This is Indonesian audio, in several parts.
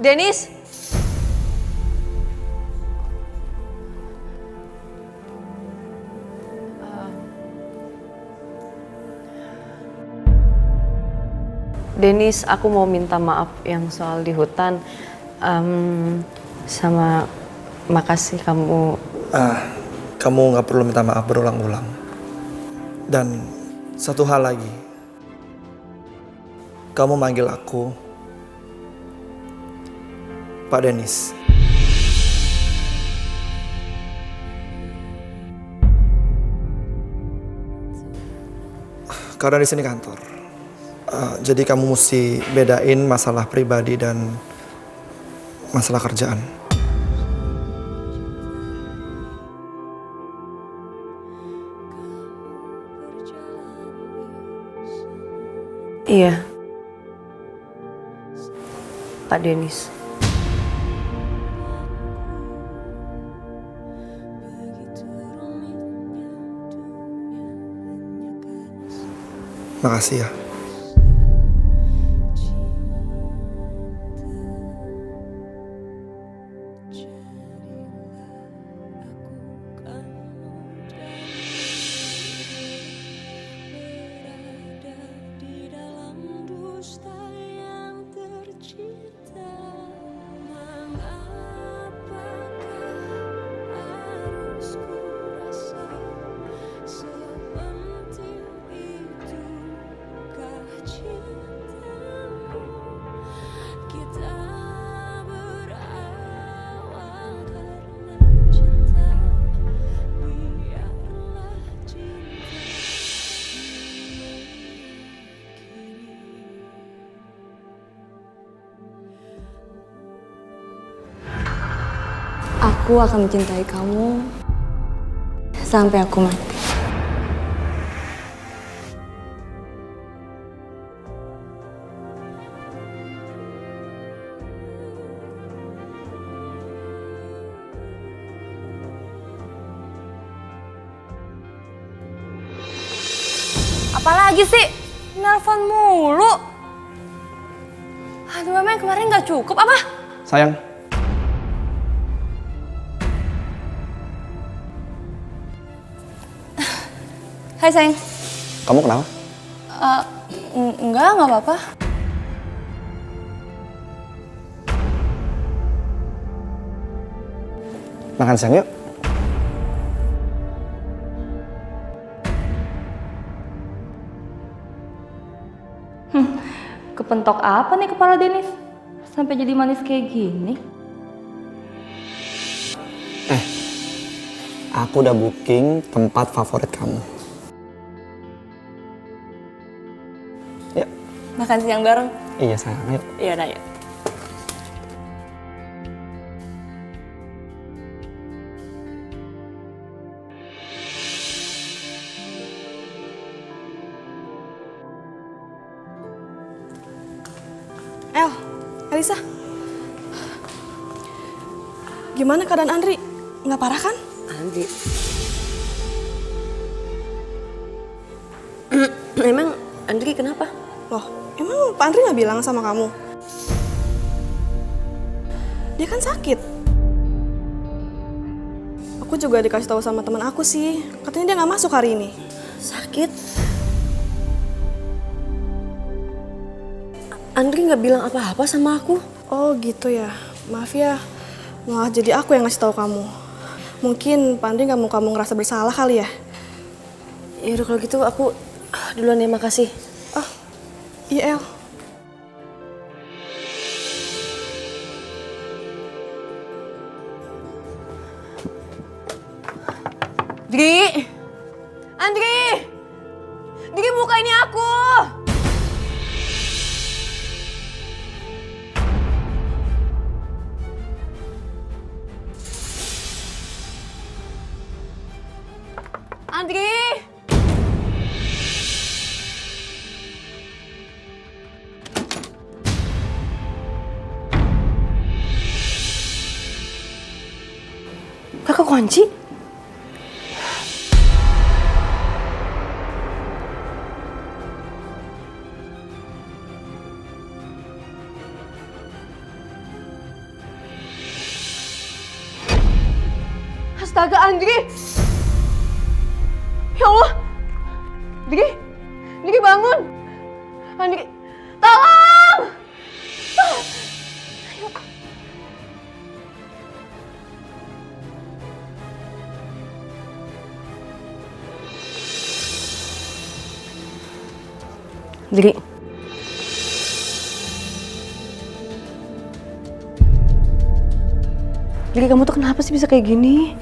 Dennis. Dennis, aku mau minta maaf yang soal di hutan. Sama makasih kamu. Kamu nggak perlu minta maaf berulang-ulang. Dan satu hal lagi, kamu manggil aku Pak Dennis. Karena di sini kantor. Jadi kamu mesti bedain masalah pribadi dan masalah kerjaan. Iya. Pak Dennis. Makasih ya. Aku akan mencintai kamu sampai aku mati. Apalagi sih? Nelpon mulu. Aduh, emang kemarin nggak cukup apa? Sayang. Hai sayang. Kamu kenapa? Enggak apa-apa. Makan siang yuk. Kepentok apa nih kepala Dennis? Sampai jadi manis kayak gini? Aku udah booking tempat favorit kamu. Yuk. Makan siang bareng? Iya sayang, yuk. Iya, nah yuk. Elisa, gimana keadaan Andri? Nggak parah kan? Andri. Emang Andri kenapa? Loh, emang Pak Andri nggak bilang sama kamu? Dia kan sakit. Aku juga dikasih tahu sama teman aku sih, katanya dia nggak masuk hari ini. Sakit? Andri nggak bilang apa-apa sama aku. Oh gitu ya, maaf ya. Malah jadi aku yang ngasih tahu kamu. Mungkin Pak Andri nggak mau kamu ngerasa bersalah kali ya? Ya udah kalau gitu aku duluan ya, makasih. Oh, iya El. Dri! Andri! Dri, buka ini aku! Andri! Kakak kunci? Astaga, Andri! Ya Allah! Andri bangun! Andri, tolong! Andri. Andri, kamu tuh kenapa sih bisa kayak gini?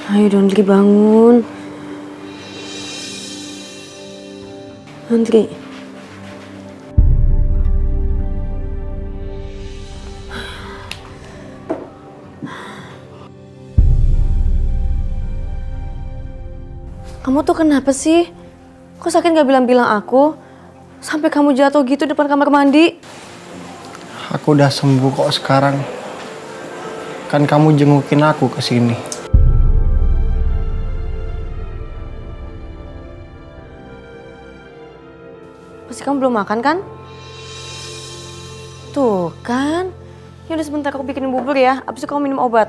Ayo dong, Andri, bangun. Andri. Kamu tuh kenapa sih? Kok sakit gak bilang-bilang aku? Sampai kamu jatuh gitu depan kamar mandi. Aku udah sembuh kok sekarang. Kan kamu jengukin aku ke sini. Pasti kamu belum makan kan? Tuh kan. Ya udah sebentar aku bikinin bubur ya. Abis itu kamu minum obat.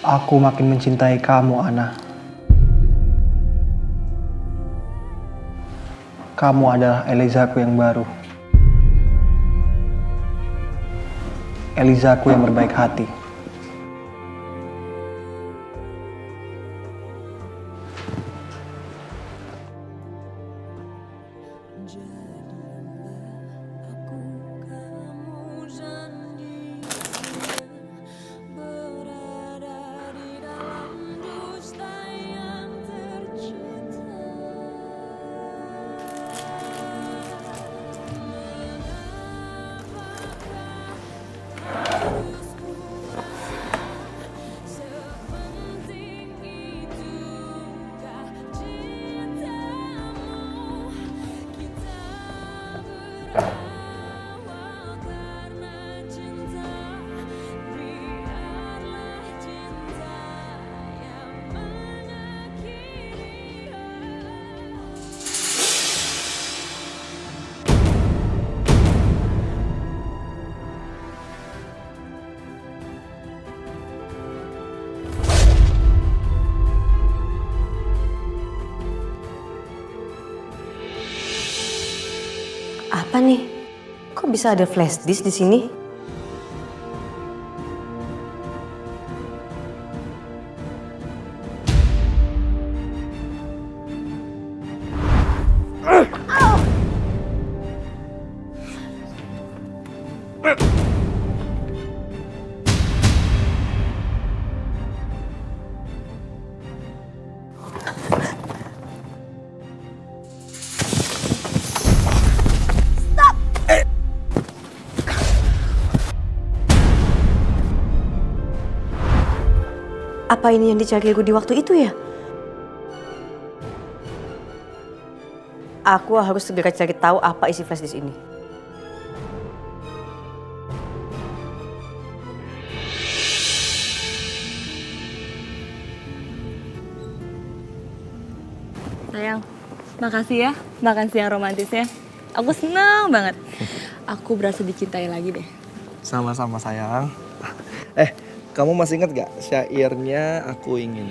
Aku makin mencintai kamu, Ana. Kamu adalah Elizaku yang baru. Elizaku yang berbaik hati. Apa nih? Kok bisa ada flash disk di sini? Apa ini yang dicari aku di waktu itu ya? Aku harus segera cari tahu apa isi flash disk ini. Sayang, makasih ya makan siang romantisnya. Aku senang banget. Aku berasa dicintai lagi deh. Sama-sama sayang. Kamu masih ingat gak syairnya Aku Ingin?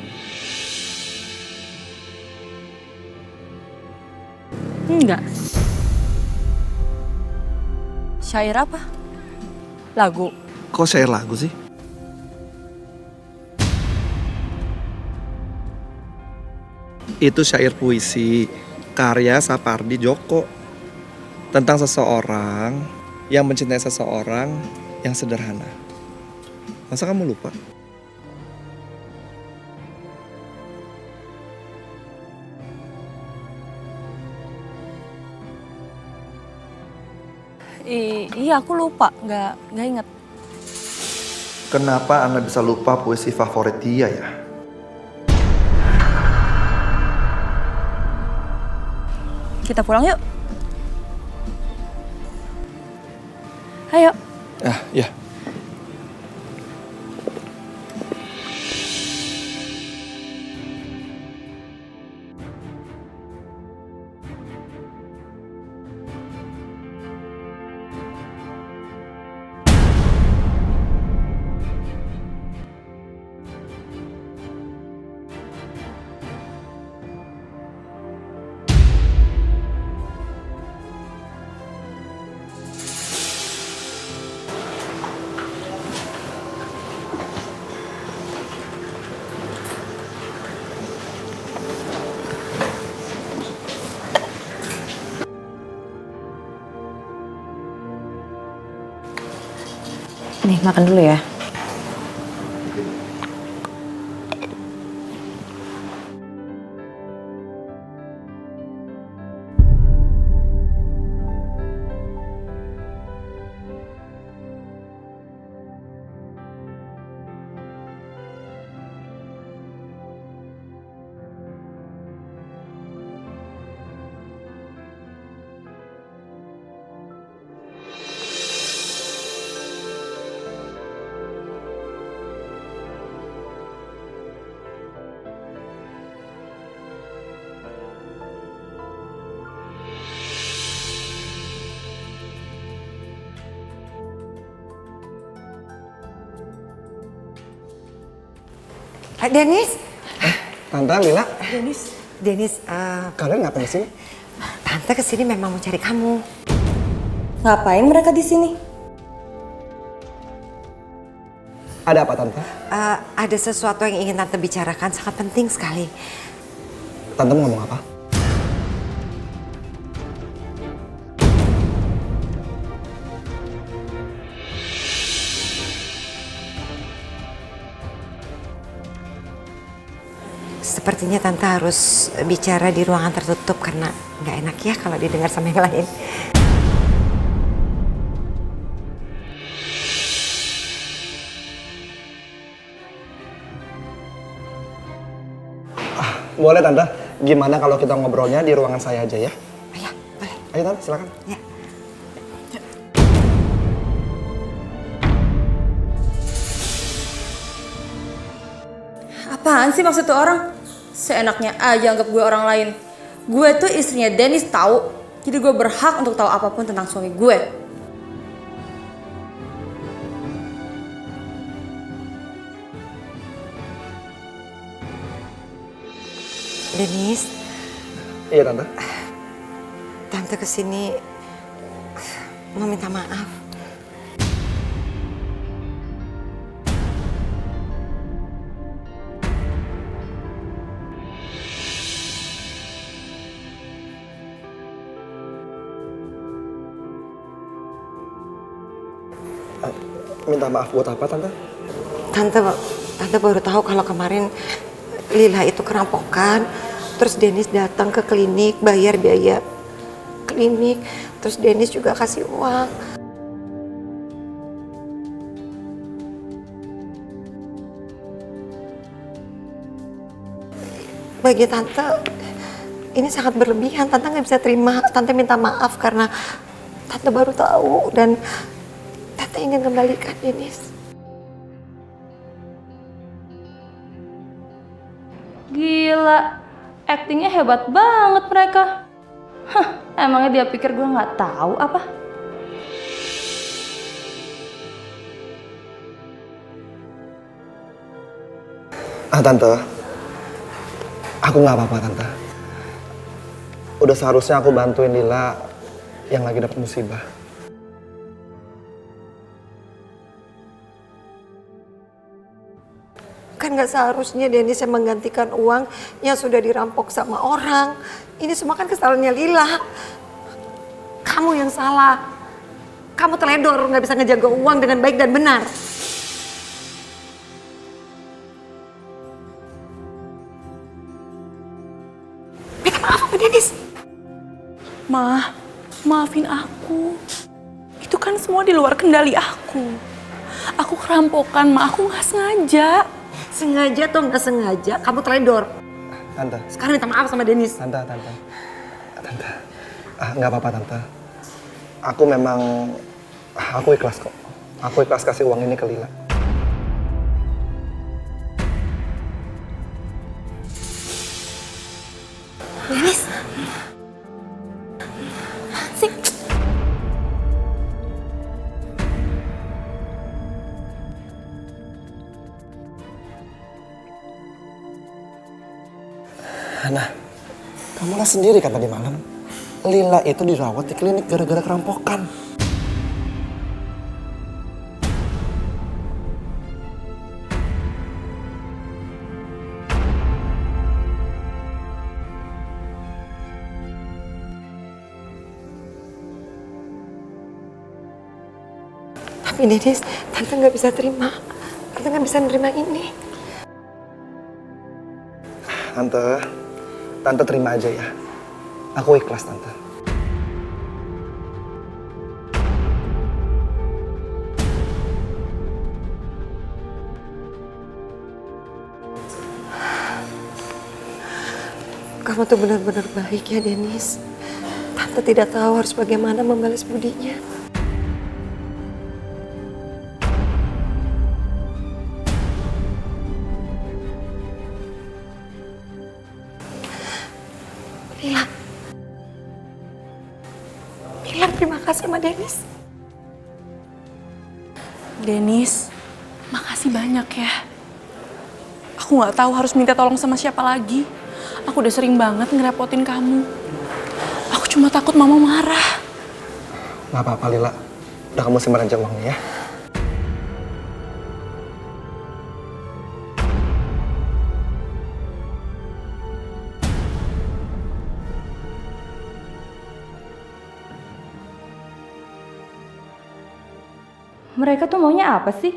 Enggak. Syair apa? Lagu. Kok syair lagu sih? Itu syair puisi karya Sapardi Djoko tentang seseorang yang mencintai seseorang yang sederhana. Masa kamu lupa? Iya, aku lupa. Nggak inget. Kenapa Anda bisa lupa puisi favorit dia ya? Kita pulang yuk. Ayo. Ya. Nih, makan dulu ya. Dennis, Tante Lila, Dennis, kalian ngapain di sini? Tante kesini memang mau cari kamu. Ngapain mereka di sini? Ada apa Tante? Ada sesuatu yang ingin Tante bicarakan, sangat penting sekali. Tante mau ngomong apa? Sepertinya Tante harus bicara di ruangan tertutup karena nggak enak ya kalau didengar sama yang lain. Boleh Tante, gimana kalau kita ngobrolnya di ruangan saya aja ya? Ya, boleh. Ayo Tante, silakan. Ya. Apaan sih maksud tuh orang? Seenaknya aja anggap gue orang lain. Gue tuh istrinya Dennis tahu, jadi gue berhak untuk tahu apapun tentang suami gue. Dennis, Iya Tante. Tante kesini mau minta maaf. Minta maaf buat apa Tante? Tante baru tahu kalau kemarin Lila itu kerampokan. Terus Dennis datang ke klinik, bayar biaya klinik. Terus Dennis juga kasih uang. Bagi Tante, ini sangat berlebihan. Tante nggak bisa terima. Tante minta maaf karena Tante baru tahu dan Tante ingin kembalikan Dennis. Gila, aktingnya hebat banget mereka. Hah, emangnya dia pikir gue nggak tahu apa? Tante, aku nggak apa-apa Tante. Udah seharusnya aku bantuin Lila yang lagi dapat musibah. Kan gak seharusnya Dennis yang menggantikan uang yang sudah dirampok sama orang. Ini semua kan kesalahannya Lila. Kamu yang salah. Kamu teledor, gak bisa ngejaga uang dengan baik dan benar. Minta maaf sama Dennis. Ma, maafin aku. Itu kan semua di luar kendali aku. Aku kerampokan, Ma. Aku nggak sengaja. Sengaja atau nggak sengaja, kamu teledor. Tante, Sekarang minta maaf sama Dennis. Tante. Nggak apa-apa Tante. Aku ikhlas kok. Aku ikhlas kasih uang ini ke Lila. Dennis. Sih. Hana, kamu lah sendiri kan tadi malam. Lila itu dirawat di klinik gara-gara kerampokan. Tapi Dennis, Tante nggak bisa terima. Tante nggak bisa nerima ini. Tante terima aja ya. Aku ikhlas Tante. Kamu tuh benar-benar baik ya Dennis. Tante tidak tahu harus bagaimana membalas budinya. Lila. Bilang terima kasih sama Dennis. Dennis, makasih banyak ya. Aku nggak tahu harus minta tolong sama siapa lagi. Aku udah sering banget ngerepotin kamu. Aku cuma takut Mama marah. Nggak apa-apa Lila. Udah kamu simpan aja uangnya ya. Mereka tuh maunya apa sih?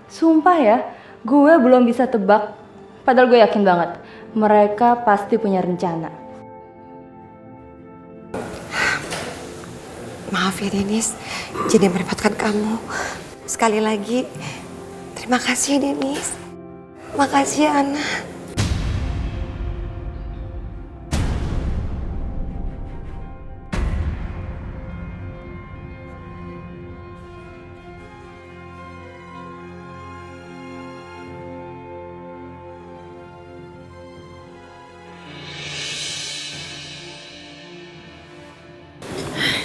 Sumpah ya, gue belum bisa tebak. Padahal gue yakin banget, mereka pasti punya rencana. Maaf ya Dennis, jadi merepotkan kamu. Sekali lagi, terima kasih ya Dennis. Makasih ya Ana.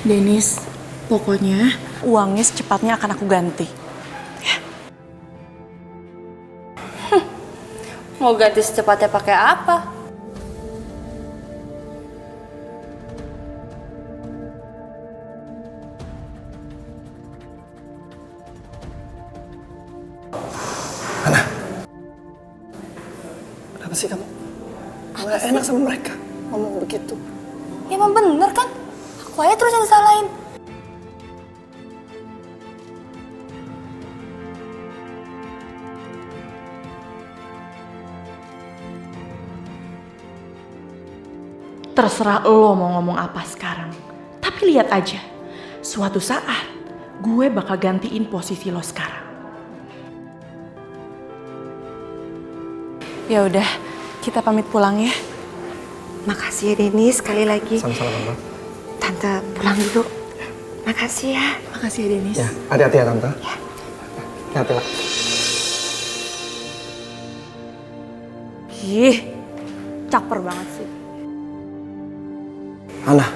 Dennis, pokoknya uangnya secepatnya akan aku ganti. Ya. Mau ganti secepatnya pakai apa? Kenapa sih kamu? Nggak enak sama mereka ngomong begitu. Ya emang bener kan? Aku aja terus yang disalahin. Terserah lo mau ngomong apa sekarang. Tapi lihat aja, suatu saat gue bakal gantiin posisi lo sekarang. Ya udah, kita pamit pulang ya. Makasih ya Dennis, sekali lagi. Sama-sama Tante. Tante pulang dulu. Makasih ya. Makasih ya Dennis. Ya, hati-hati ya Tante. Ya. Hati-hati lah. Ih, caper banget sih. Ana.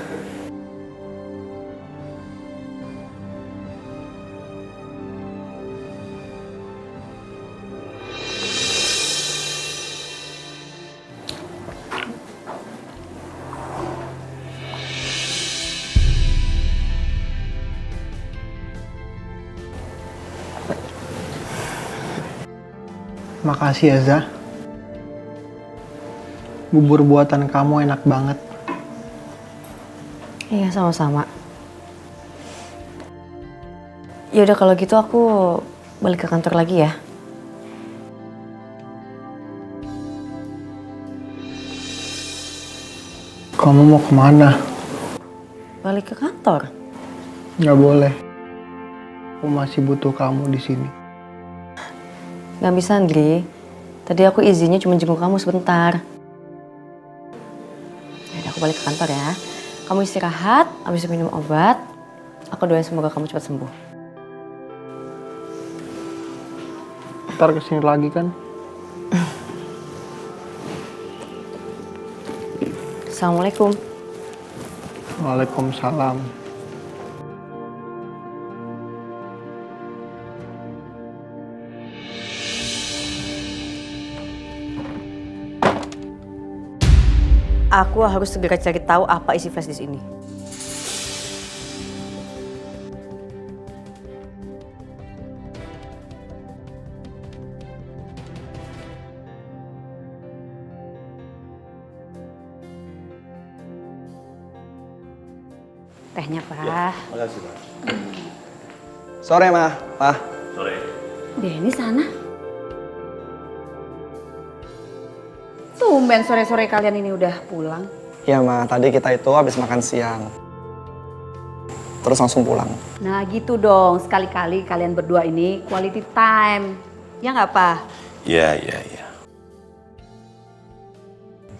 Makasih ya, Zah. Bubur buatan kamu enak banget. Iya, sama-sama. Ya udah kalau gitu aku balik ke kantor lagi ya. Kamu mau kemana? Balik ke kantor. Nggak boleh. Aku masih butuh kamu di sini. Gak bisa, Andri. Tadi aku izinnya cuma jenguk kamu sebentar. Yaudah, aku balik ke kantor ya. Kamu istirahat, habis itu minum obat. Aku doain semoga kamu cepat sembuh. Ntar kesini lagi kan? Assalamualaikum. Waalaikumsalam. Aku harus segera cari tahu apa isi flash disk ini. Tehnya, Pak. Makasih, Pak. Sore, Ma. Pa. Dennis sana. Tumben sore-sore kalian ini udah pulang. Iya, Ma. Tadi kita itu habis makan siang. Terus langsung pulang. Nah gitu dong, sekali-kali kalian berdua ini quality time. Ya nggak, Pak? Iya.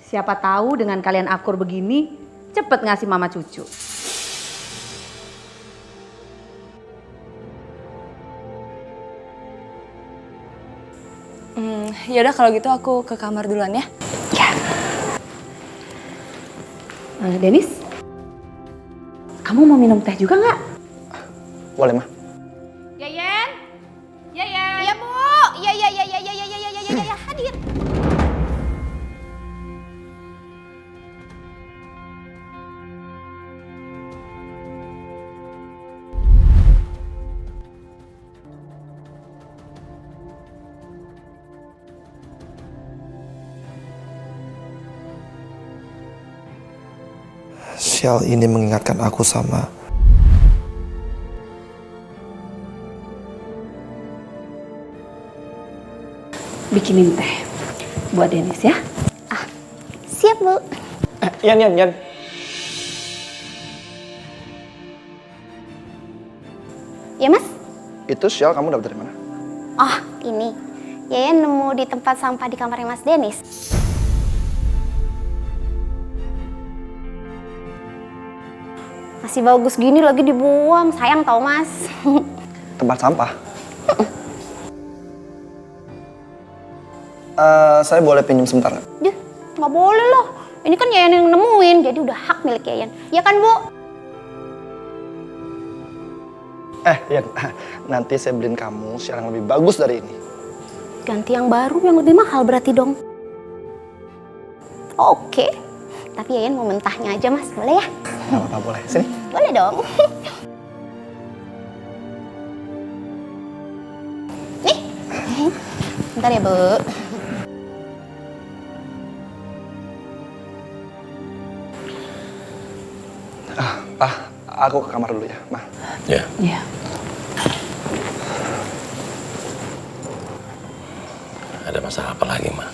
Siapa tahu dengan kalian akur begini, cepet ngasih mama cucu. Yaudah kalau gitu aku ke kamar duluan ya. Dennis, kamu mau minum teh juga nggak? Boleh, Ma. Yayan? Yayan? Iya, Bu. Iya, hadir. Sial ini mengingatkan aku sama... Bikinin teh buat Dennis ya. Siap, Bu. Yan. Ya, Mas? Itu sial kamu dapat dari mana? Oh, ini. Yayan nemu di tempat sampah di kamarnya Mas Dennis. Masih bagus gini lagi dibuang. Sayang tau, Mas. Tempat sampah? Saya boleh pinjam sebentar nggak? Duh, nggak boleh loh. Ini kan Yayan yang nemuin, jadi udah hak milik Yayan. Ya kan, Bu? Yan, nanti saya beliin kamu sial yang lebih bagus dari ini. Ganti yang baru, yang lebih mahal berarti dong. Oke. Tapi Yayan mau mentahnya aja, Mas. Boleh ya? Nggak apa-apa, boleh. Sini. Boleh dong. Nih. Bentar ya, Bu. Aku ke kamar dulu ya, Ma. Ya. Iya. Ada masalah apa lagi, Ma?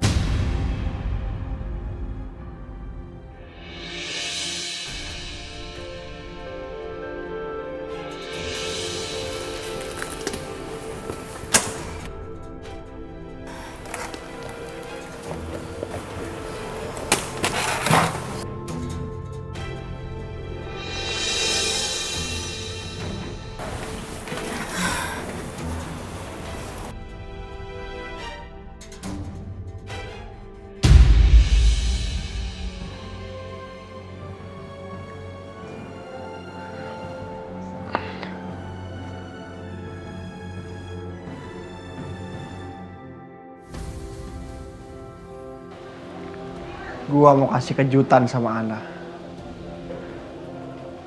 Gua mau kasih kejutan sama Ana.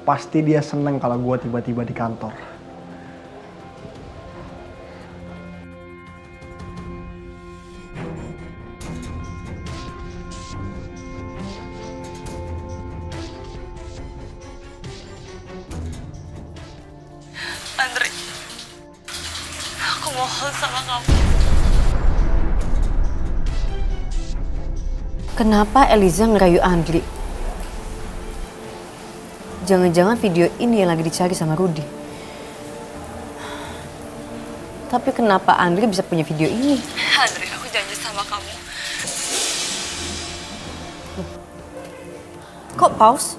Pasti dia seneng kalau gua tiba-tiba di kantor. mohon sama kamu. Kenapa Eliza ngerayu Andri? Jangan-jangan video ini yang lagi dicari sama Rudy. Tapi kenapa Andri bisa punya video ini? Andri, aku janji sama kamu. Kok pause?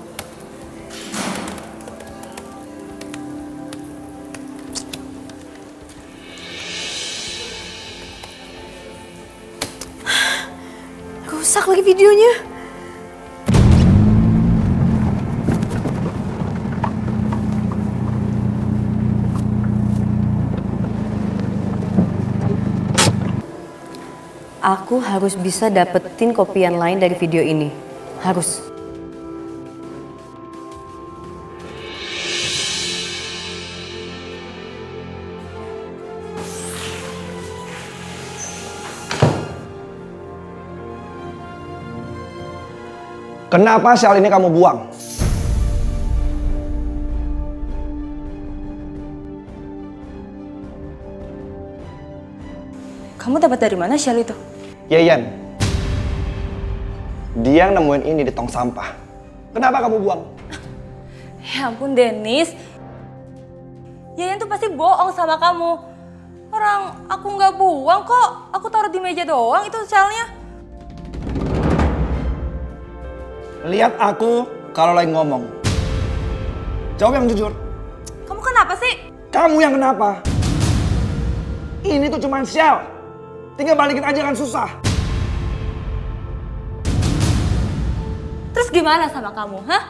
Rusak lagi videonya. Aku harus bisa dapetin kopian lain dari video ini. Harus. Kenapa sel ini kamu buang? Kamu dapat dari mana shell itu? Yeyen. Dia yang nemuin ini di tong sampah. Kenapa kamu buang? Ya ampun Dennis. Yayan tuh pasti bohong sama kamu. Orang aku nggak buang kok. Aku taruh di meja doang itu shellnya. Lihat aku kalau lagi ngomong. Jawab yang jujur. Kamu kenapa sih? Kamu yang kenapa? Ini tuh cuma shell. Tinggal balikin aja kan susah. Terus gimana sama kamu, hah?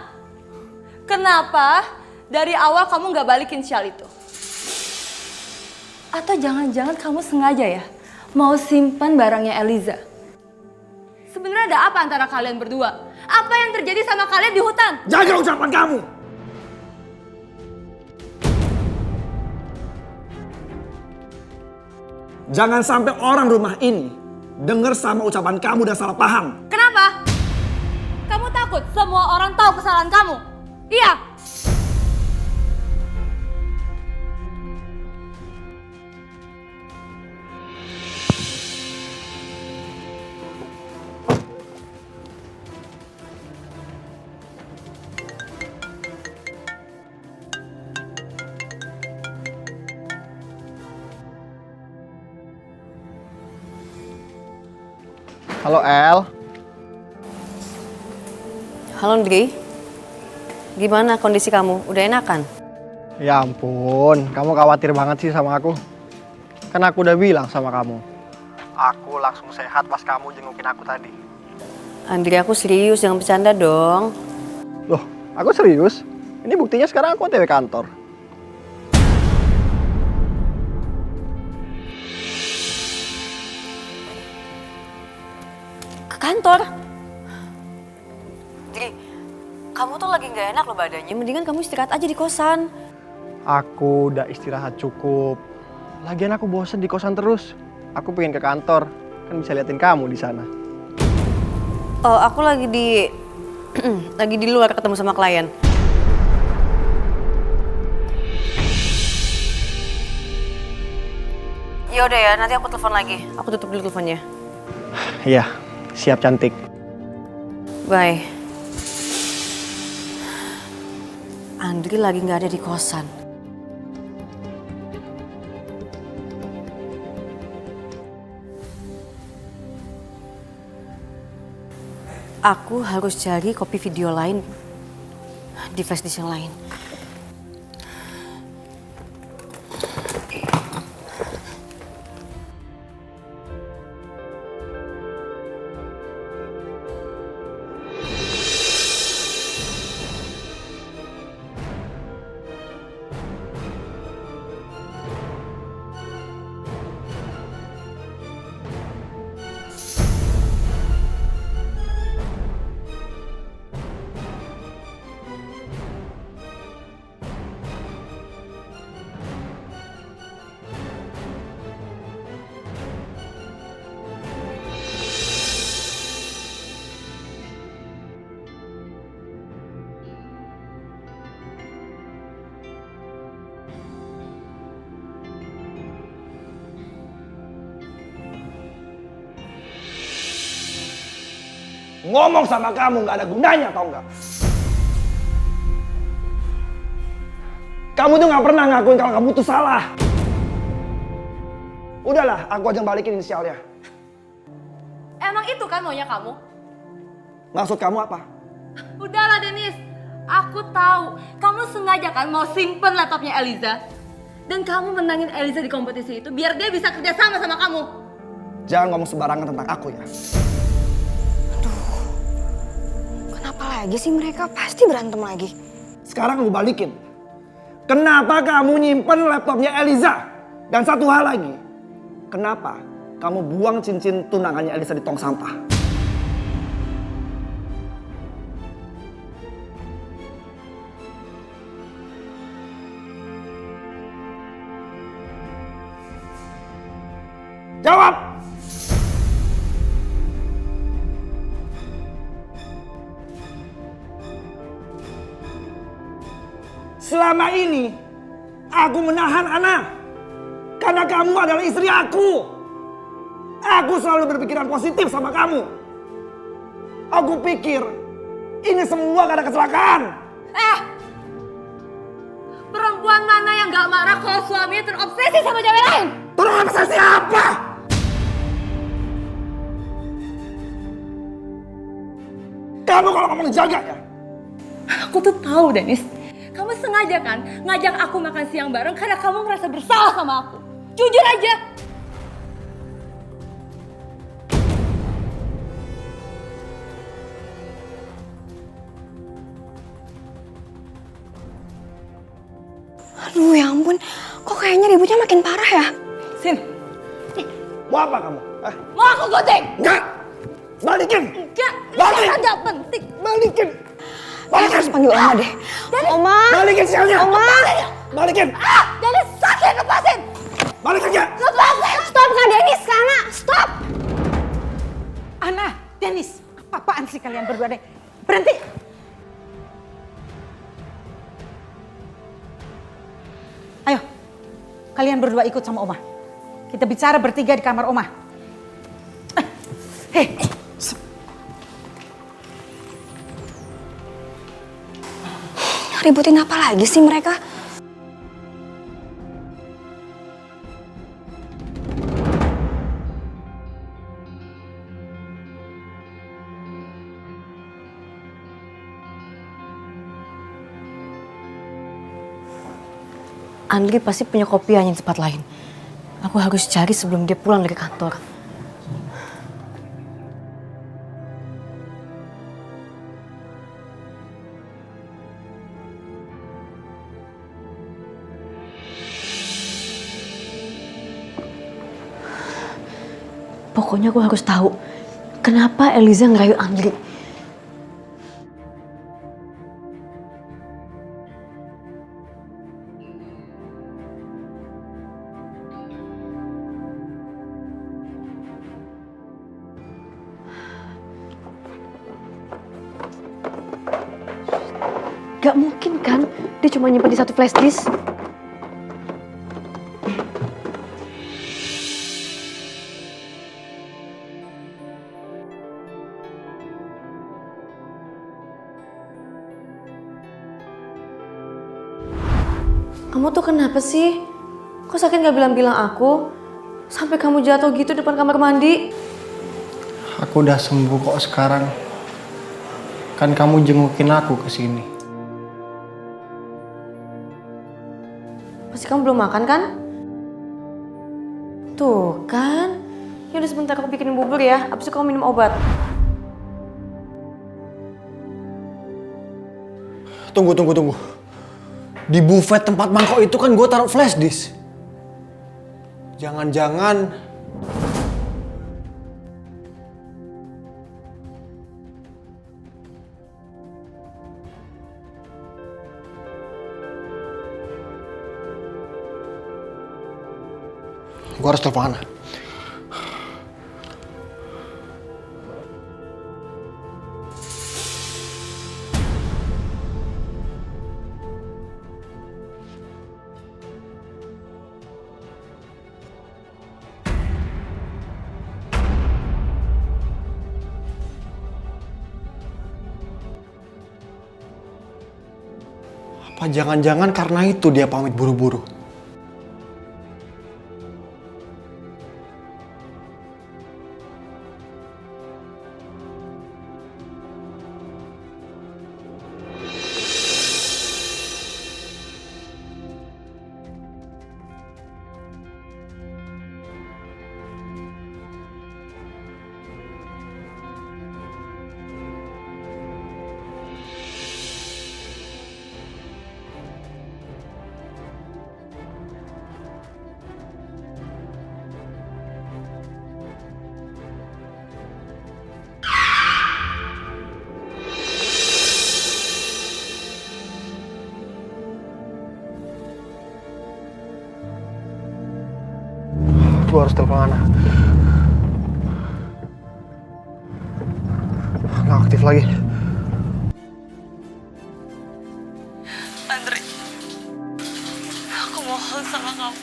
Kenapa dari awal kamu nggak balikin shell itu? Atau jangan-jangan kamu sengaja ya mau simpan barangnya Eliza? Sebenarnya ada apa antara kalian berdua? Apa yang terjadi sama kalian di hutan? Jaga ucapan kamu. Jangan sampai orang rumah ini dengar sama ucapan kamu dan salah paham. Kenapa? Kamu takut semua orang tahu kesalahan kamu? Iya. Halo El. Halo Andri. Gimana kondisi kamu? Udah enakan? Ya ampun, kamu khawatir banget sih sama aku. Kan aku udah bilang sama kamu. Aku langsung sehat pas kamu jengukin aku tadi. Andri, aku serius, jangan bercanda dong. Loh, aku serius? Ini buktinya sekarang aku OTW kantor. Kantor. Jadi, kamu tuh lagi nggak enak loh badannya. Mendingan kamu istirahat aja di kosan. Aku udah istirahat cukup. Lagian aku bosen di kosan terus. Aku pengen ke kantor. Kan bisa liatin kamu di sana. Oh, aku lagi di lagi di luar ketemu sama klien. Ya udah ya, nanti aku telepon lagi. Aku tutup dulu teleponnya. Iya, siap cantik. Bye. Andri lagi nggak ada di kosan. Aku harus cari kopi video lain di flash disk yang lain. Ngomong sama kamu nggak ada gunanya, tau nggak? Kamu tuh nggak pernah ngakuin kalau kamu tuh salah. Udahlah, aku aja balikin inisialnya. Emang itu kan maunya kamu? Maksud kamu apa? Udahlah Dennis, aku tahu kamu sengaja kan mau simpen laptopnya Eliza. Dan kamu menangin Eliza di kompetisi itu biar dia bisa kerja sama kamu. Jangan ngomong sembarangan tentang aku ya. Kenapa lagi sih mereka? Pasti berantem lagi. Sekarang aku balikin. Kenapa kamu nyimpen laptopnya Eliza? Dan satu hal lagi. Kenapa kamu buang cincin tunangannya Eliza di tong sampah? Jawab! Selama ini aku menahan Ana karena kamu adalah istri aku. Aku selalu berpikiran positif sama kamu. Aku pikir ini semua karena kecelakaan. Perempuan mana yang gak marah kalau suaminya terobsesi sama cewek lain? Terobsesi apa? Kamu kalau ngomong jaga ya. Aku tuh tahu Dennis, kamu sengaja kan ngajak aku makan siang bareng karena kamu ngerasa bersalah sama aku. Jujur aja. Aduh ya ampun, kok kayaknya ributnya makin parah ya? Sin, Mau apa kamu? mau aku gunting? Enggak! Balikin! Enggak, Balik! enggak penting. Balikin! Balikin. Harus panggil Oma deh. Oma! Balikin sialnya! Oma! Balikin! Dennis sakit, lepasin! Balikin ya! Lepasin! Stop Kak Denis, Kana! Stop! Ana, Dennis, apa-apaan sih kalian berdua deh? Berhenti! Ayo, kalian berdua ikut sama Oma. Kita bicara bertiga di kamar Oma. Hei, Ributin apa lagi sih mereka? Andri pasti punya kopiannya di tempat lain. Aku harus cari sebelum dia pulang dari kantor. Pokoknya aku harus tahu kenapa Eliza ngerayu Andri. Gak mungkin kan dia cuma nyimpen di satu flash disk. Kamu tuh kenapa sih? Kok sakit gak bilang-bilang aku? Sampai kamu jatuh gitu depan kamar mandi? Aku udah sembuh kok sekarang. Kan kamu jengukin aku ke sini. Pasti kamu belum makan kan? Tuh kan? Ya udah sebentar aku bikinin bubur ya, abis itu kamu minum obat. Tunggu. Di buffet tempat mangkok itu kan gue taruh flash disk. Jangan-jangan gue harus telepon Ana. Apa jangan-jangan karena itu dia pamit buru-buru? Gue harus telepon Ana. Nggak aktif lagi. Andri, aku mohon sama kamu.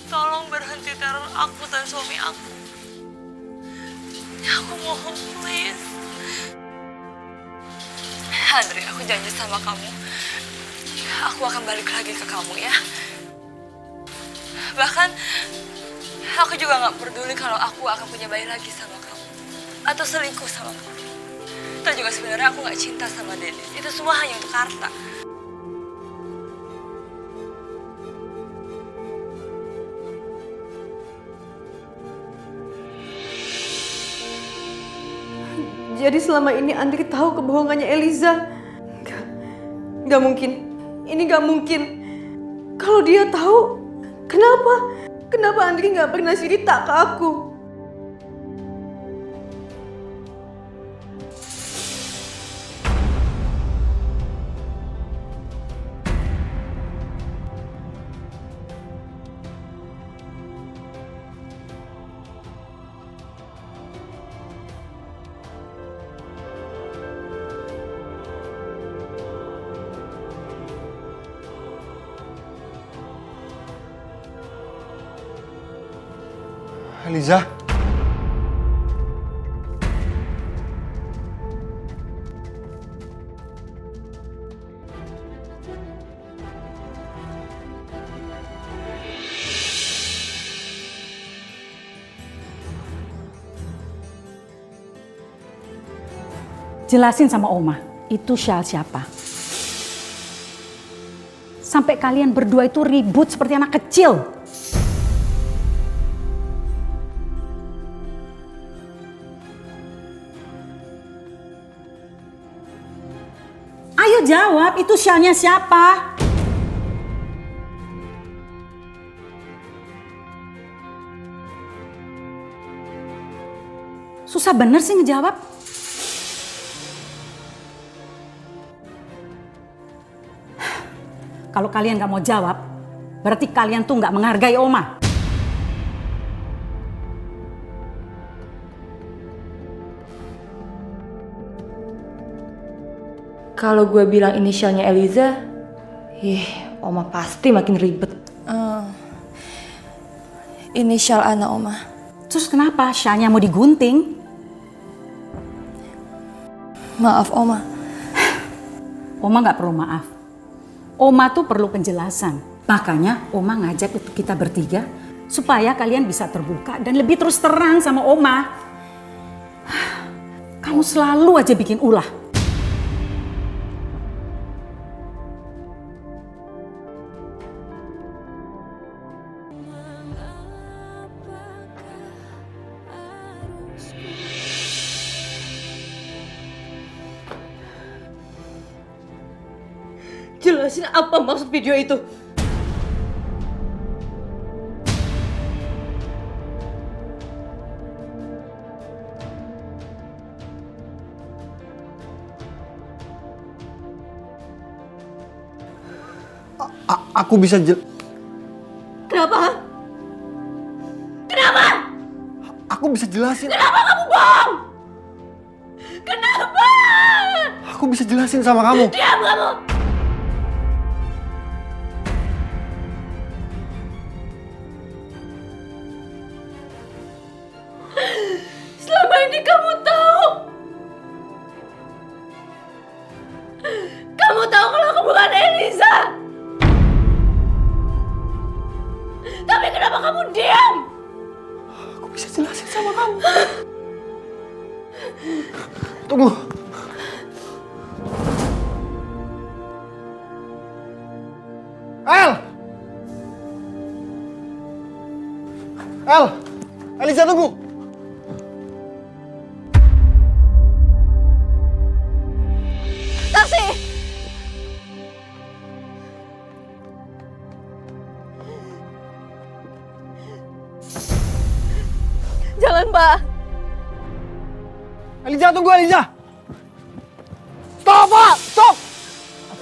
Tolong berhenti teror aku dan suami aku. Aku mohon, please. Andri, aku janji sama kamu. Aku akan balik lagi ke kamu ya. Bahkan aku juga gak peduli kalau aku akan punya bayi lagi sama kamu. Atau selingkuh sama kamu. Dan juga sebenarnya aku gak cinta sama Dennis. Itu semua hanya untuk harta. Jadi selama ini Andri tahu kebohongannya Eliza. Gak mungkin. Ini gak mungkin. Kalau dia tahu, kenapa Andri gak pernah cerita ke aku? Eliza. Jelasin sama Oma, itu Syal siapa? Sampai kalian berdua itu ribut seperti anak kecil. Ayo jawab, itu Syalnya siapa? Susah bener sih ngejawab. Kalau kalian gak mau jawab, berarti kalian tuh gak menghargai Oma. Kalau gue bilang inisialnya Eliza, Oma pasti makin ribet. Inisial Ana, Oma. Terus kenapa Syalnya mau digunting? Maaf, Oma. Oma gak perlu maaf. Oma tuh perlu penjelasan. Makanya Oma ngajak untuk kita bertiga supaya kalian bisa terbuka dan lebih terus terang sama Oma. Kamu selalu aja bikin ulah. Jelasin apa maksud video itu? Aku bisa Kenapa? Kenapa? Aku bisa jelasin. Kenapa kamu bohong? Kenapa? Aku bisa jelasin sama kamu. Diam kamu! Selama ini kamu tahu. Kamu tahu kalau aku bukan Eliza. Tapi kenapa kamu diam? Aku bisa jelasin sama kamu. Tunggu. El! Eliza, tunggu! Taksi! Jalan, Pak. Eliza, tunggu Eliza! Stop, Pak! Stop!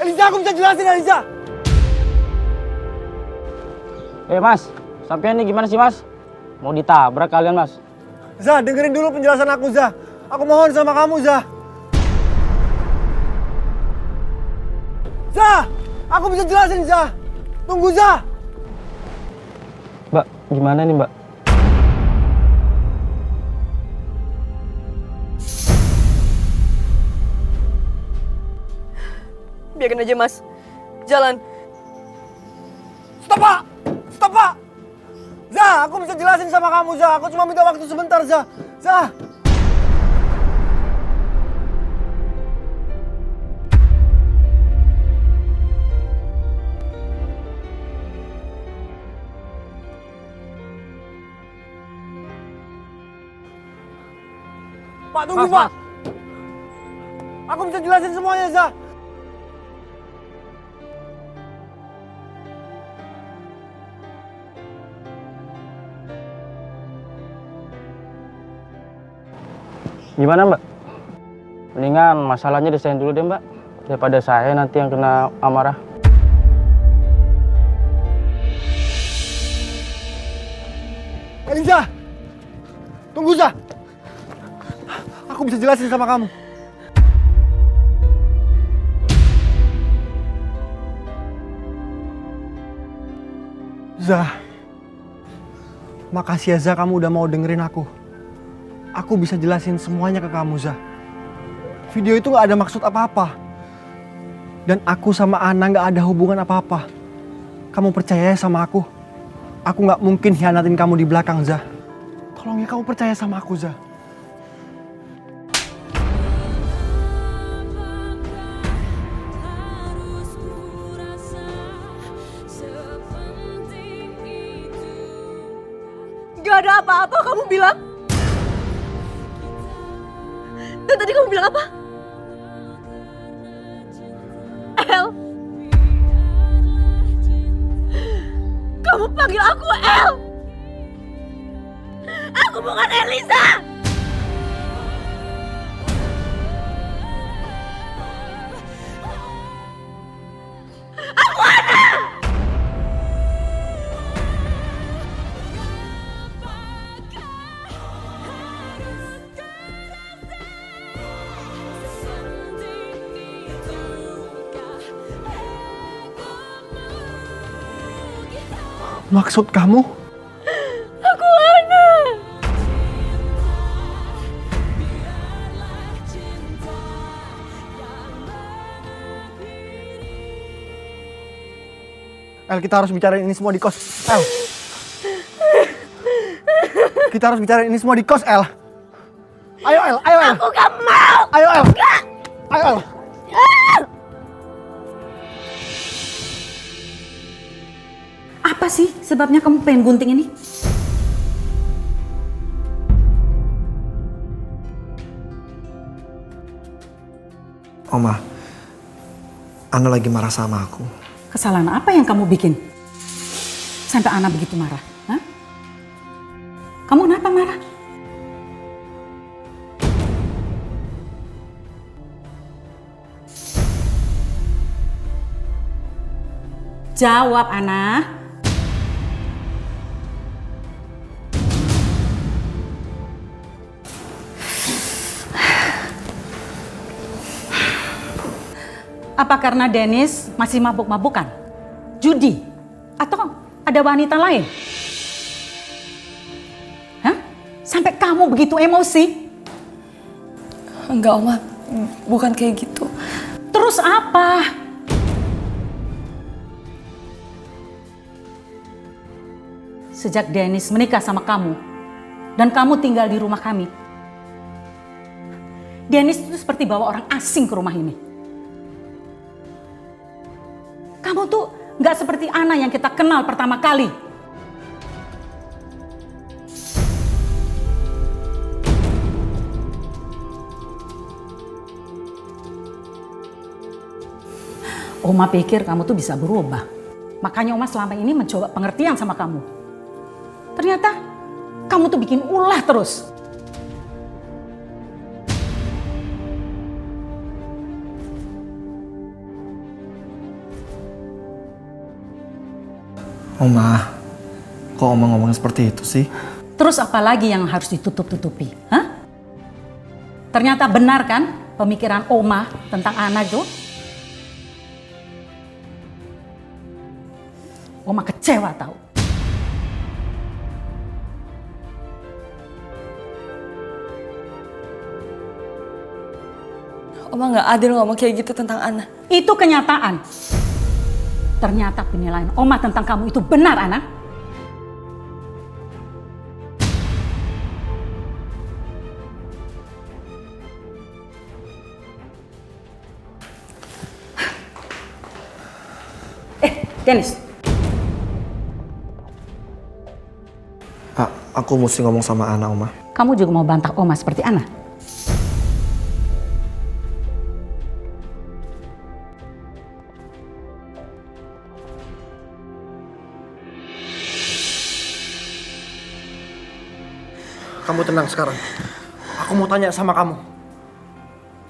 Eliza, aku bisa jelasin, Eliza! Mas, sampean ini gimana sih, Mas? Mau ditabrak kalian, Mas? Zah, dengerin dulu penjelasan aku, Zah. Aku mohon sama kamu, Zah. Zah, aku bisa jelasin, Zah. Tunggu, Zah. Mbak, gimana nih, Mbak? Biarin aja, Mas. Jalan. Stop, Pak! Stop, Pak! Zah, aku bisa jelasin sama kamu, Zah. Aku cuma minta waktu sebentar, Zah. Zah! Pak, tunggu, Pak! Aku bisa jelasin semuanya, Zah. Gimana, Mbak? Mendingan masalahnya diselesain dulu deh, Mbak. Daripada saya nanti yang kena amarah. Eliza! Tunggu, Zah! Aku bisa jelasin sama kamu. Zah, makasih ya Zah, kamu udah mau dengerin aku. Aku bisa jelasin semuanya ke kamu, Zah. Video itu gak ada maksud apa-apa. Dan aku sama Ana gak ada hubungan apa-apa. Kamu percaya sama aku? Aku gak mungkin hianatin kamu di belakang, Zah. Tolong ya kamu percaya sama aku, Zah. Gak ada apa-apa kamu bilang. Dan tadi kamu bilang apa? El. Kamu panggil aku El. Aku bukan Eliza. Aku Ana. Maksud kamu? Aku Ana. El, kita harus bicarain ini semua di kos. El. Kita harus bicarain ini semua di kos, El. Ayo, El. Ayo, El. Aku gak mau. Ayo, El. Ayo, El. Apa sih sebabnya kamu pengen gunting ini? Oma, Ana lagi marah sama aku. Kesalahan apa yang kamu bikin? Sampai Ana begitu marah? Hah? Kamu kenapa marah? Jawab, Ana. Apa karena Dennis masih mabuk-mabukan? Judi? Atau ada wanita lain? Hah? Sampai kamu begitu emosi? Enggak, Oma. Bukan kayak gitu. Terus apa? sejak Dennis menikah sama kamu dan kamu tinggal di rumah kami. Dennis itu seperti bawa orang asing ke rumah ini. Kamu tuh nggak seperti Ana yang kita kenal pertama kali. Oma pikir kamu tuh bisa berubah. Makanya Oma selama ini mencoba pengertian sama kamu. Ternyata kamu tuh bikin ulah terus. Oma, kok Oma ngomong seperti itu sih? Terus apa lagi yang harus ditutup-tutupi? Hah? Ternyata benar kan pemikiran Oma tentang Ana tuh? Oma kecewa tahu. Oma nggak adil ngomong kayak gitu tentang Ana. Itu kenyataan. Ternyata penilaian Oma tentang kamu itu benar, Ana. Dennis. Aku mesti ngomong sama Ana, Oma. Kamu juga mau bantah Oma seperti Ana? Kamu tenang sekarang. Aku mau tanya sama kamu.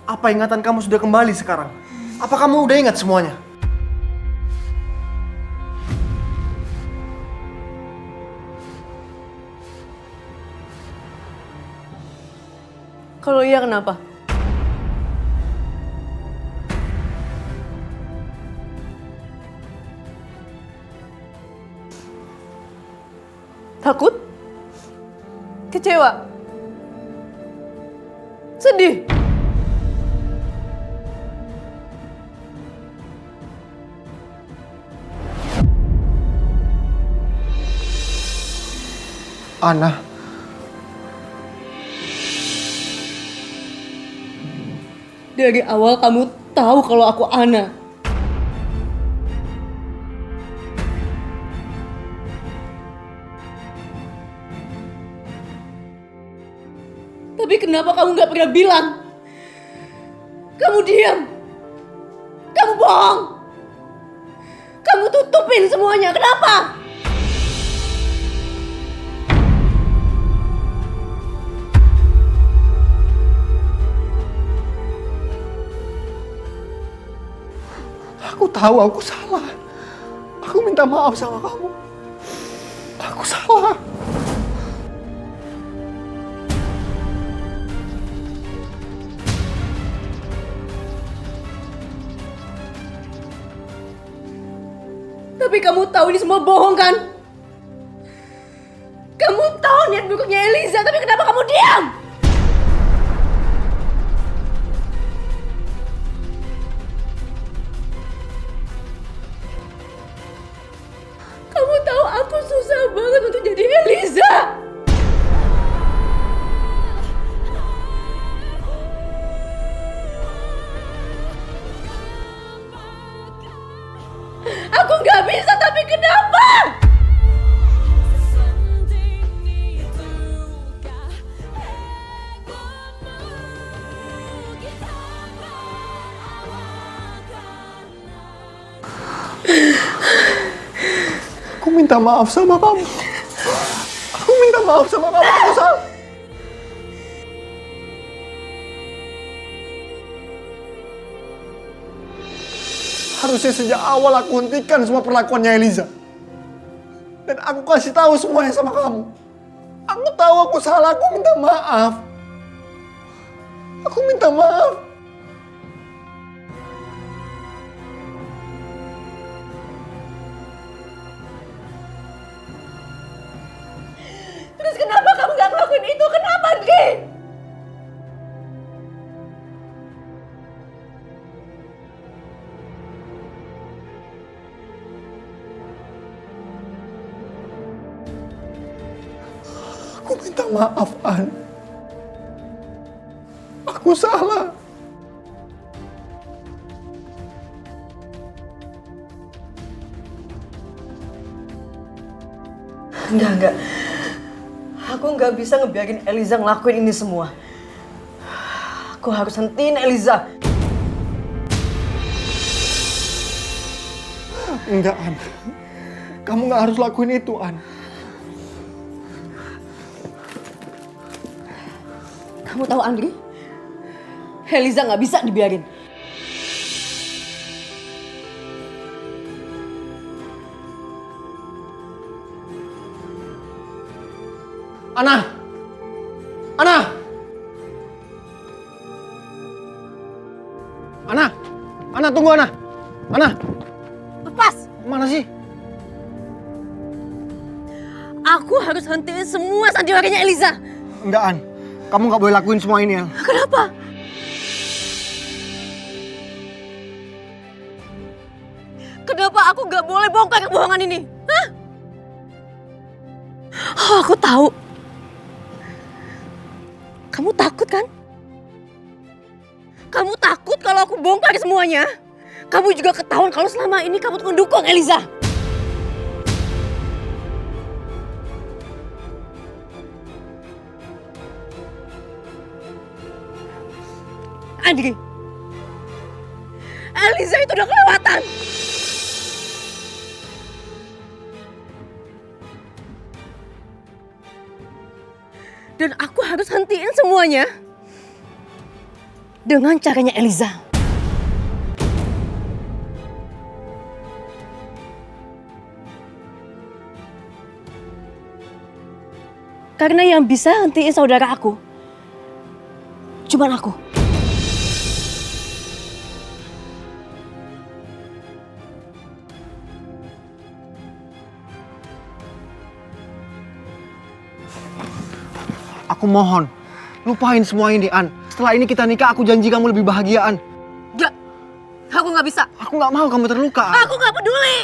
Apa ingatan kamu sudah kembali sekarang? Apa kamu udah ingat semuanya? Kalau iya kenapa? Takut? Kecewa? Sedih? Ana. Dari awal kamu tahu kalau aku Ana. Tapi kenapa kamu gak pernah bilang? Kamu diam. Kamu bohong. Kamu tutupin semuanya. Kenapa? Aku tahu aku salah. Aku minta maaf sama kamu. Aku salah. Tapi kamu tahu ini semua bohong kan? Kamu tahu niat buruknya Eliza, tapi kenapa kamu diam? Kamu tahu aku susah banget untuk jadi Eliza. Aku nggak bisa, tapi kenapa? Aku minta maaf sama kamu. Aku minta maaf sama kamu. Aku salah. Harusnya sejak awal aku hentikan semua perlakuannya Eliza. Dan aku kasih tahu semuanya sama kamu. Aku tahu aku salah, aku minta maaf. Aku minta maaf. Terus kenapa kamu gak ngelakuin itu? Kenapa, Dri? minta maaf, An. Aku salah. Enggak. Aku nggak bisa ngebiarin Eliza ngelakuin ini semua. Aku harus hentiin Eliza. Enggak, An. Kamu nggak harus lakuin itu, An. Kamu tahu, Andri? Eliza nggak bisa dibiarin. Ana! Ana! Ana! Ana, tunggu, Ana! Ana! Lepas! Mana sih? Aku harus hentiin semua sandiwarinya Eliza. Enggak, An. Kamu nggak boleh lakuin semua ini, An. Kenapa? Kenapa aku nggak boleh bongkar kebohongan ini? Hah? Oh, aku tahu. Kamu takut kan? Kamu takut kalau aku bongkar semuanya? Kamu juga ketahuan kalau selama ini kamu tuh mendukung Eliza. Andri, Eliza itu udah kelewatan. Dan aku harus hentiin semuanya dengan caranya Eliza. Karena yang bisa hentiin saudara aku cuman aku. Aku mohon, lupain semua ini, An. Setelah ini kita nikah, aku janji kamu lebih bahagia, An. Gak, aku gak bisa. Aku gak mau kamu terluka, An. Aku gak peduli.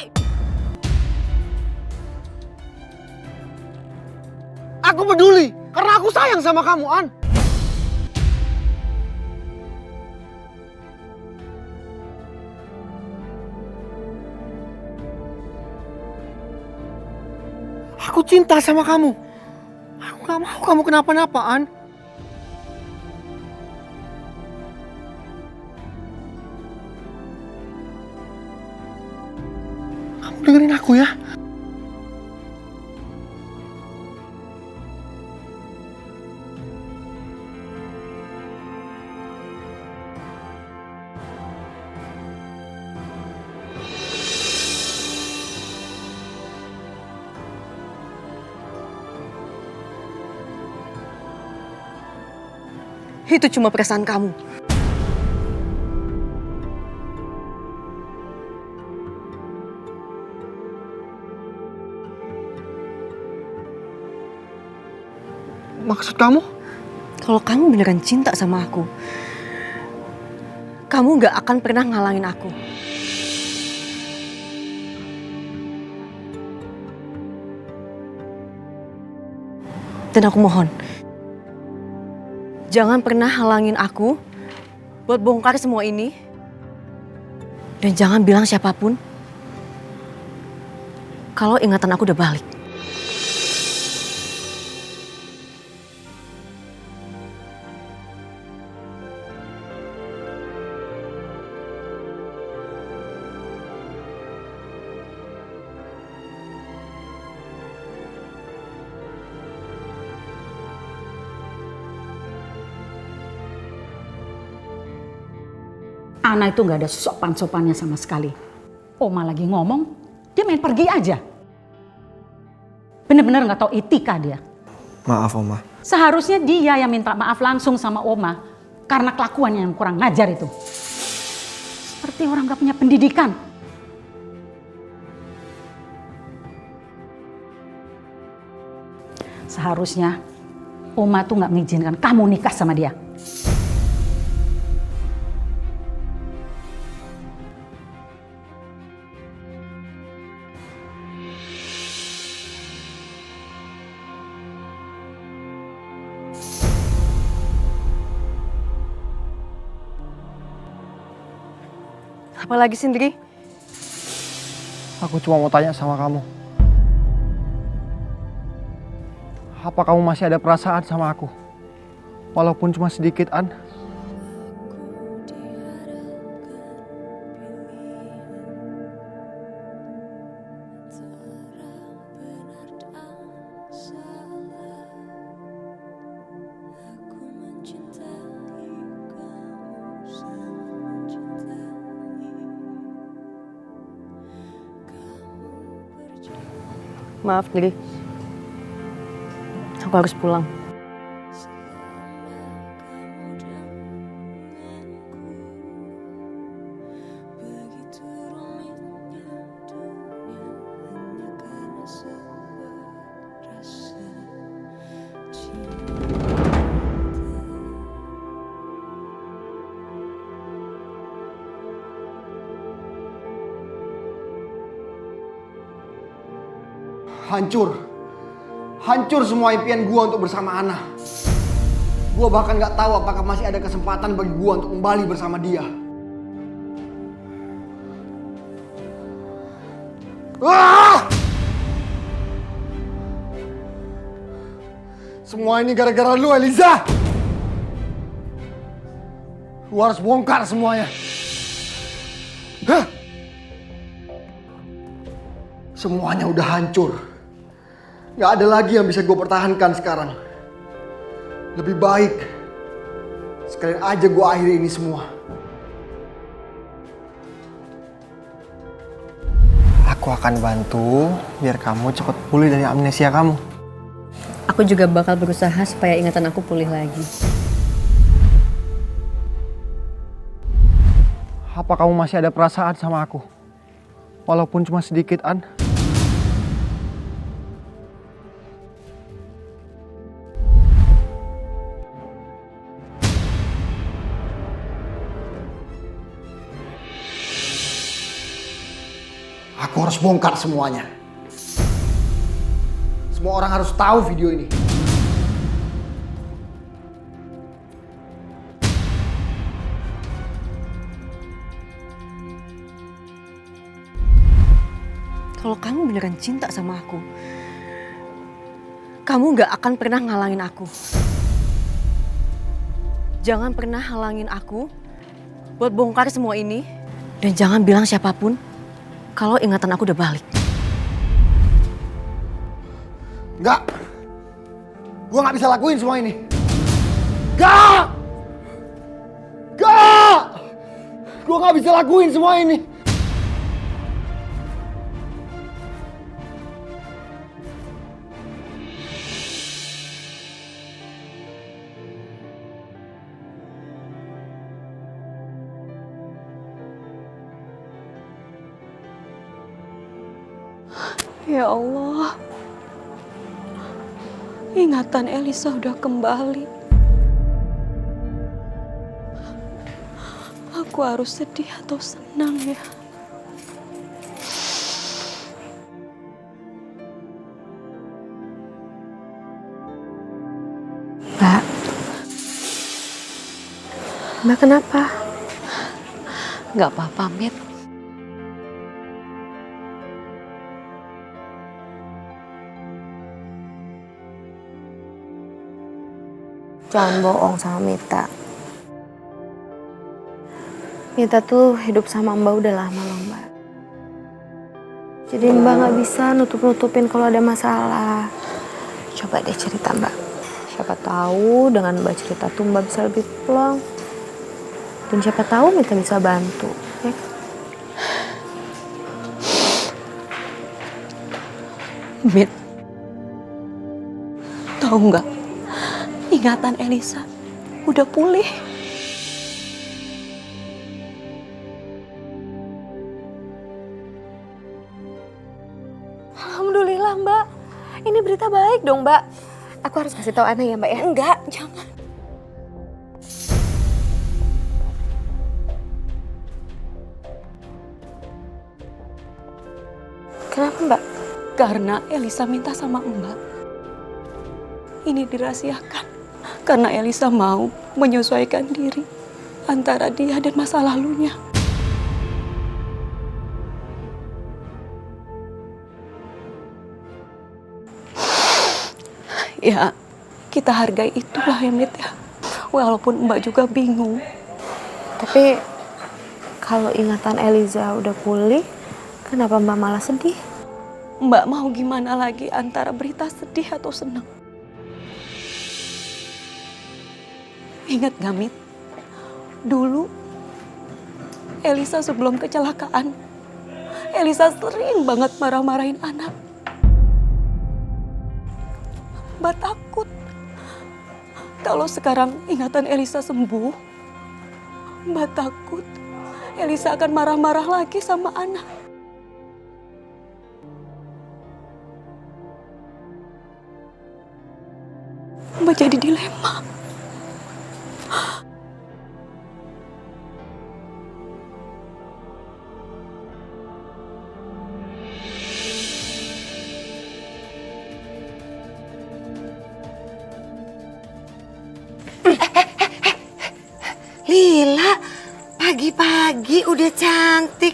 Aku peduli, karena aku sayang sama kamu, An. Aku cinta sama kamu. Aku gak mau kamu kenapa-napa, An. Kamu dengerin aku ya. Itu cuma perasaan kamu. Maksud kamu? Kalau kamu beneran cinta sama aku, kamu gak akan pernah ngalangin aku. Dan aku mohon, jangan pernah halangin aku buat bongkar semua ini. Dan jangan bilang siapapun kalau ingatan aku udah balik. Ana itu nggak ada sopan-sopannya sama sekali. Oma lagi ngomong, dia main pergi aja. Bener-bener nggak tahu etika dia. Maaf, Oma. Seharusnya dia yang minta maaf langsung sama Oma karena kelakuannya yang kurang ngajar itu. Seperti orang nggak punya pendidikan. Seharusnya Oma tuh nggak mengizinkan kamu nikah sama dia. Apalagi sendiri? Aku cuma mau tanya sama kamu. Apa kamu masih ada perasaan sama aku? Walaupun cuma sedikit, An. Maaf, Diri. Aku harus pulang. Hancur semua impian gua untuk bersama Ana. Gua bahkan gak tahu apakah masih ada kesempatan bagi gua untuk kembali bersama dia. Semua ini gara-gara lu, Eliza. Gua harus bongkar semuanya. Semuanya udah hancur. Gak ada lagi yang bisa gue pertahankan sekarang. Lebih baik sekalian aja gue akhiri ini semua. Aku akan bantu biar kamu cepat pulih dari amnesia kamu. Aku juga bakal berusaha supaya ingatan aku pulih lagi. Apa kamu masih ada perasaan sama aku? Walaupun cuma sedikit, An. Aku harus bongkar semuanya. Semua orang harus tahu video ini. Kalau kamu beneran cinta sama aku, kamu gak akan pernah ngalangin aku. Jangan pernah halangin aku buat bongkar semua ini. Dan jangan bilang siapapun kalau ingatan aku udah balik. Enggak. Gua gak bisa lakuin semua ini. Enggak! Enggak! Gua gak bisa lakuin semua ini. Ya Allah, ingatan Elisa udah kembali. Aku harus sedih atau senang ya? Mbak kenapa? Gak apa-apa, Mit. Jangan bohong sama Mita. Mita tuh hidup sama Mbak udah lama loh, Mbak. Jadi Mbak gak bisa nutup-nutupin kalau ada masalah. Coba deh cerita, Mbak. Siapa tahu dengan Mbak cerita tuh Mbak bisa lebih plong. Dan siapa tahu Mita bisa bantu. Ya? Mit, tahu nggak? Ingatan Elisa udah pulih. Alhamdulillah, Mbak. Ini berita baik dong, Mbak. Aku harus kasih tahu Ana ya, Mbak ya? Enggak, jangan. Kenapa, Mbak? Karena Elisa minta sama Mbak. Ini dirahasiakan. Karena Elisa mau menyesuaikan diri antara dia dan masa lalunya. Ya, kita hargai itulah ya, Mit ya. Walaupun Mbak juga bingung. Tapi kalau ingatan Eliza udah pulih, kenapa Mbak malah sedih? Mbak mau gimana lagi antara berita sedih atau senang? Ingat gak, Mit? Dulu, Elisa sebelum kecelakaan, Elisa sering banget marah-marahin anak. Mbak takut kalau sekarang ingatan Elisa sembuh, Mbak takut Elisa akan marah-marah lagi sama anak. Mbak jadi dilema. Lila, pagi-pagi udah cantik.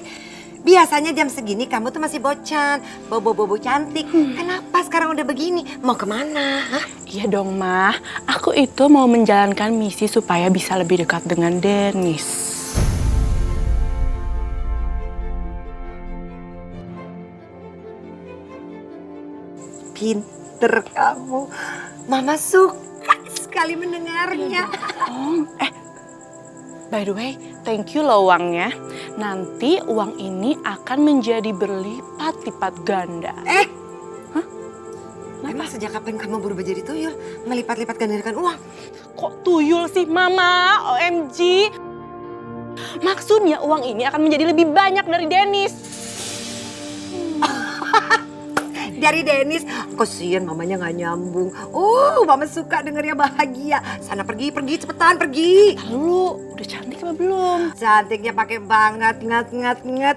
Biasanya jam segini kamu tuh masih bocan, bobo-bobo cantik. Kenapa sekarang udah begini? Mau kemana? Hah? Iya dong, Ma. Aku itu mau menjalankan misi supaya bisa lebih dekat dengan Dennis. Pinter kamu. Mama suka sekali mendengarnya. By the way, thank you loh uangnya. Nanti uang ini akan menjadi berlipat-lipat ganda. Emang sejak kapan kamu berubah jadi tuyul? Melipat-lipat gandakan uang? Kok tuyul sih, Mama? OMG. Maksudnya uang ini akan menjadi lebih banyak dari Dennis. Dari Dennis, kasian mamanya nggak nyambung. Mama suka dengernya bahagia. Sana pergi cepetan pergi. Lalu, udah cantik apa belum? Cantiknya pakai banget, ngat.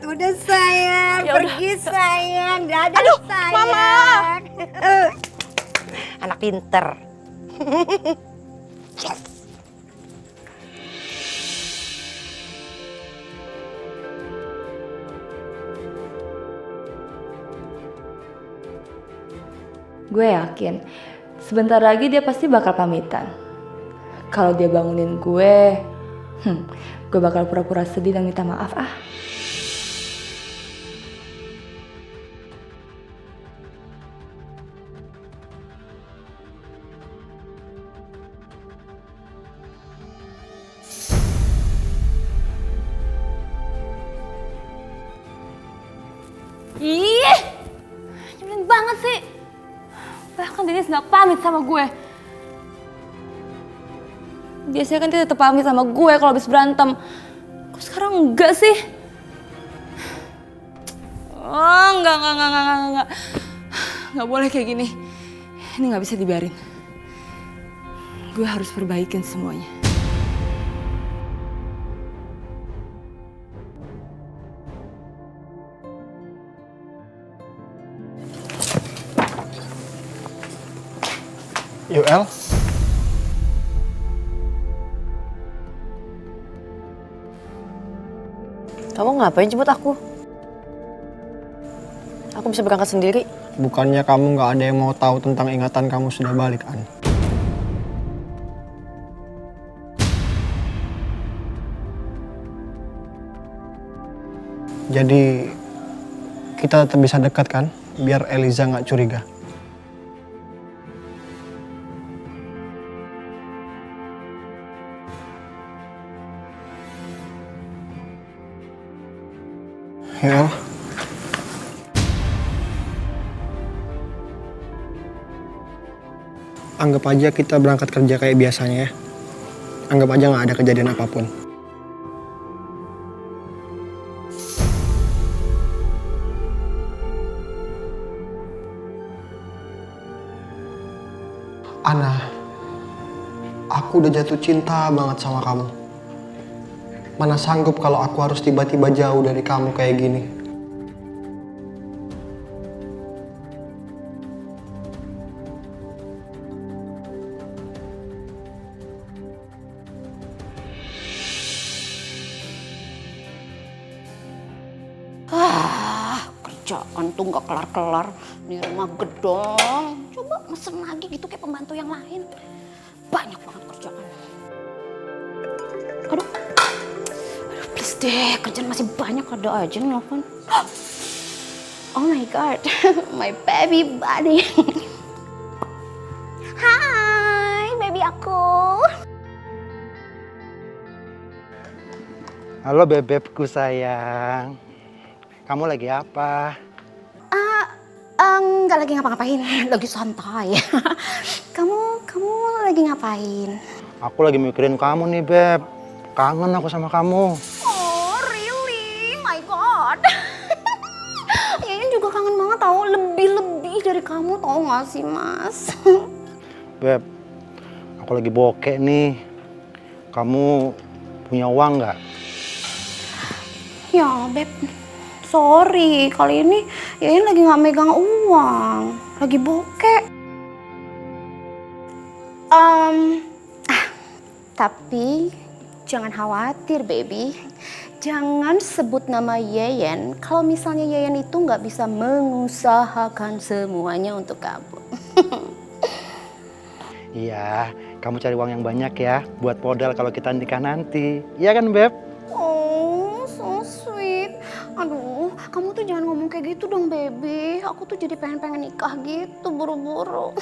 Udah sayang, Ya pergi udah. sayang. Dadah. Aduh, sayang. Mama. Anak pinter. Gue yakin sebentar lagi dia pasti bakal pamitan. Kalau dia bangunin gue bakal pura-pura sedih dan minta maaf ah. Ih, nyebelin banget sih. Bahkan Dennis gak pamit sama gue. Biasanya kan dia tetap pamit sama gue kalau habis berantem. Kok sekarang enggak sih? Oh, enggak. Enggak boleh kayak gini. Ini gak bisa dibiarin. Gue harus perbaikin semuanya. Yuk, El. Kamu ngapain jemput aku? Aku bisa berangkat sendiri. Bukannya kamu nggak ada yang mau tahu tentang ingatan kamu sudah balik, An? Jadi kita tetap bisa dekat kan? Biar Eliza nggak curiga. Ya. Anggap aja kita berangkat kerja kayak biasanya ya. Anggap aja nggak ada kejadian apapun. Ana, aku udah jatuh cinta banget sama kamu. Mana sanggup kalau aku harus tiba-tiba jauh dari kamu kayak gini. kerjaan tuh nggak kelar-kelar. Di rumah gedong. Coba mesen lagi gitu kayak pembantu yang lain. Banyak banget kerjaan. Aduh, please deh, kerjaan masih banyak, ada aja nelfon. Oh my god, my baby buddy. Hai, baby aku. Halo bebebku sayang. Kamu lagi apa? Nggak lagi ngapa-ngapain, lagi santai. Kamu lagi ngapain? Aku lagi mikirin kamu nih Beb. Kangen aku sama kamu. Oh really? My god. Yayan juga kangen banget tau, lebih dari kamu tau gak sih Mas? Beb, aku lagi bokeh nih. Kamu punya uang nggak? Ya Beb, sorry kali ini Yayan lagi gak megang uang, lagi bokeh. Tapi jangan khawatir baby, jangan sebut nama Yayan kalau misalnya Yayan itu nggak bisa mengusahakan semuanya untuk kamu. Iya, kamu cari uang yang banyak ya buat modal kalau kita nikah nanti. Iya kan Beb? Oh, so sweet. Aduh, kamu tuh jangan ngomong kayak gitu dong baby. Aku tuh jadi pengen nikah gitu buru-buru.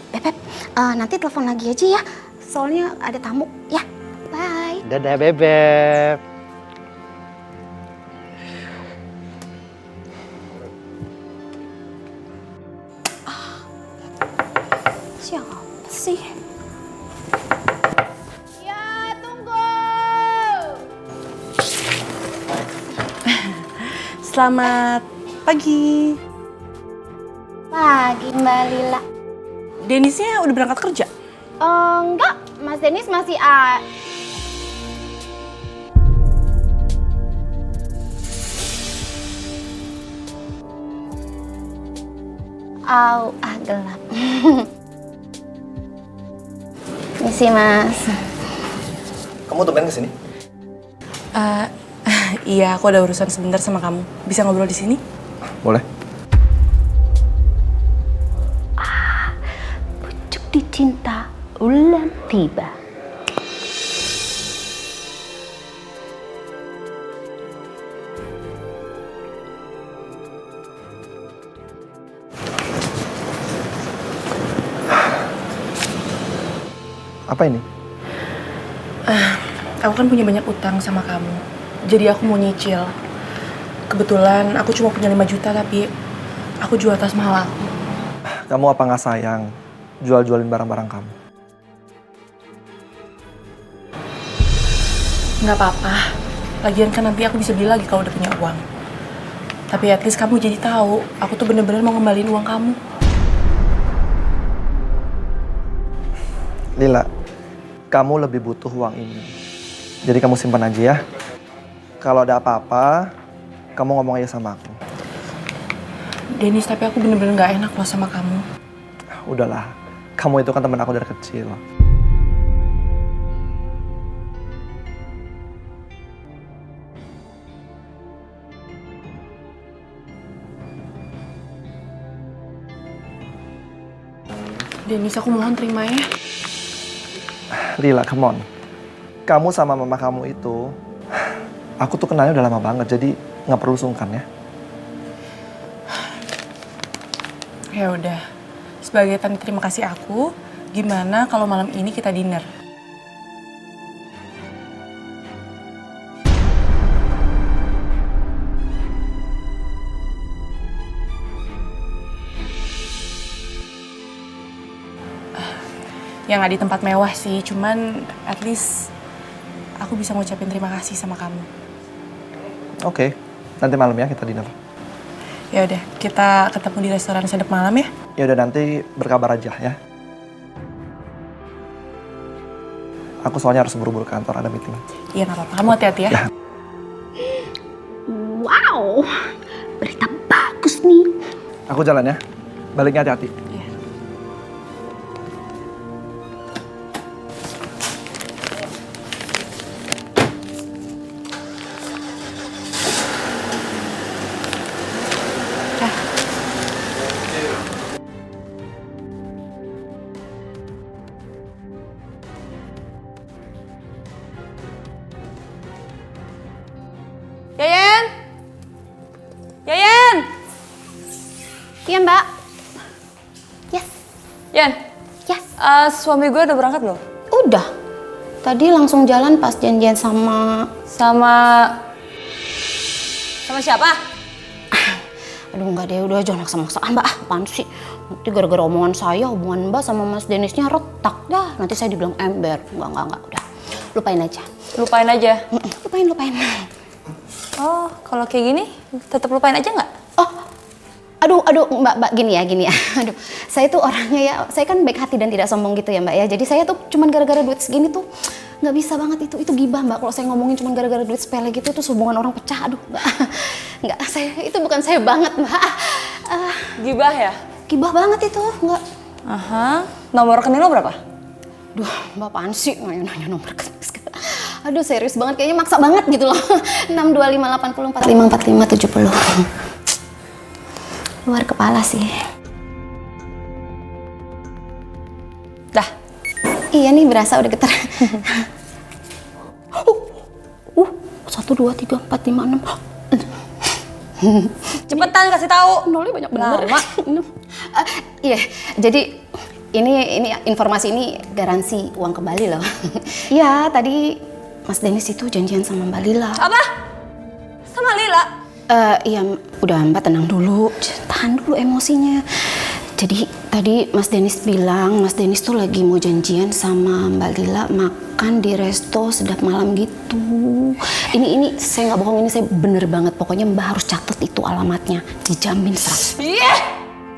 Bebep, nanti telepon lagi aja ya. Soalnya ada tamu ya. Bye. Dadah Bebeb. Siapa sih? Ya, tunggu. Selamat pagi. Pagi Mbak Lila. Denisnya udah berangkat kerja? Enggak, Mas Denis masih Gelap. Misi Mas. Kamu tumben kesini? Iya, aku ada urusan sebentar sama kamu. Bisa ngobrol di sini? Boleh. Pucuk dicinta ulang tiba. Apa ini? Aku kan punya banyak utang sama kamu. Jadi aku mau nyicil. Kebetulan aku cuma punya 5 juta tapi aku jual tas mahal aku. Kamu apa nggak sayang jual-jualin barang-barang kamu? Nggak apa-apa. Lagian kan nanti aku bisa beli lagi kalau udah punya uang. Tapi at least kamu jadi tahu, aku tuh bener-bener mau ngembaliin uang kamu. Lila, kamu lebih butuh uang ini. Jadi kamu simpan aja ya. Kalau ada apa-apa, kamu ngomong aja sama aku. Denis, tapi aku bener-bener nggak enak loh sama kamu. Udahlah, kamu itu kan teman aku dari kecil. Denis, aku mohon terima ya. Lila, come on. Kamu sama mama kamu itu, aku tuh kenalnya udah lama banget, jadi nggak perlu sungkan ya. Ya udah, sebagai tanda terima kasih aku, gimana kalau malam ini kita dinner? Ya nggak di tempat mewah sih, cuman at least aku bisa ngucapin terima kasih sama kamu. Oke, nanti malam ya kita dinner. Ya udah, kita ketemu di restoran sedap malam ya. Ya udah, nanti berkabar aja ya. Aku soalnya harus buru-buru ke kantor, ada meeting. Iya nggak apa-apa, kamu hati-hati ya. Wow, berita bagus nih. Aku jalan ya, baliknya hati-hati. Iya Mbak. Yes. Yan, Yes. suami gue udah berangkat belum? Udah. Tadi langsung jalan pas janjian sama siapa? Aduh enggak deh, udah jangan maksa-maksa Mbak. Apaan sih? Nanti gara-gara omongan saya hubungan Mbak sama Mas Denisnya retak. Dah, nanti saya dibilang ember. Enggak. Udah. Lupain aja. Lupain aja. Lupain. Oh, kalau kayak gini tetap lupain aja nggak? Oh, aduh Mbak gini ya. Aduh, saya tuh orangnya ya, saya kan baik hati dan tidak sombong gitu ya Mbak ya. Jadi saya tuh cuman gara-gara duit segini tuh nggak bisa banget itu gibah Mbak. Kalau saya ngomongin cuman gara-gara duit sepele gitu tuh hubungan orang pecah. Aduh, nggak, saya itu bukan saya banget Mbak. Gibah ya? Gibah banget itu, nggak. Aha, nomor rekening lo berapa? Duh, Mbak apaan sih nanya nomor rekening. Aduh serius banget, kayaknya maksa banget gitu loh. 62580454570. Luar kepala sih. Dah. Iya nih berasa udah getar. 1, 2, 3, 4, 5, 6. Cepetan kasih tahu. Nolnya banyak bener. Lama. Iya, jadi ini informasi ini garansi uang kembali loh. Iya, tadi Mas Denis itu janjian sama Mbak Lila. Apa? Sama Lila? Iya, udah Mbak tenang dulu. Tahan dulu emosinya. Jadi tadi Mas Denis bilang Mas Denis tuh lagi mau janjian sama Mbak Lila makan di resto sedap malam gitu. Ini saya nggak bohong, ini saya bener banget. Pokoknya Mbak harus catat itu alamatnya. Dijamin 100%. Iya,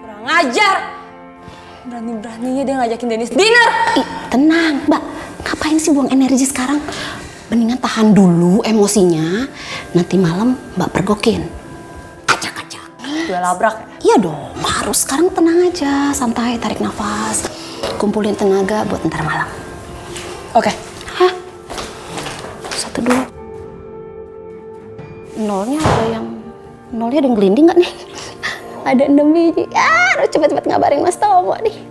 kurang ajar. Berani-beraninya dia ngajakin Denis dinner. Tenang, Mbak. Ngapain sih buang energi sekarang? Mendingan tahan dulu emosinya. Nanti malam Mbak pergokin. Acak-acak. Gue labrak ya? Iya dong, harus. Sekarang tenang aja, santai, tarik nafas. Kumpulin tenaga buat ntar malam. Oke. Hah? 1, 2. Nolnya ada yang gelinding nggak nih? Ada 6 biji. Harus cepet-cepet ngabarin Mas Tomo nih.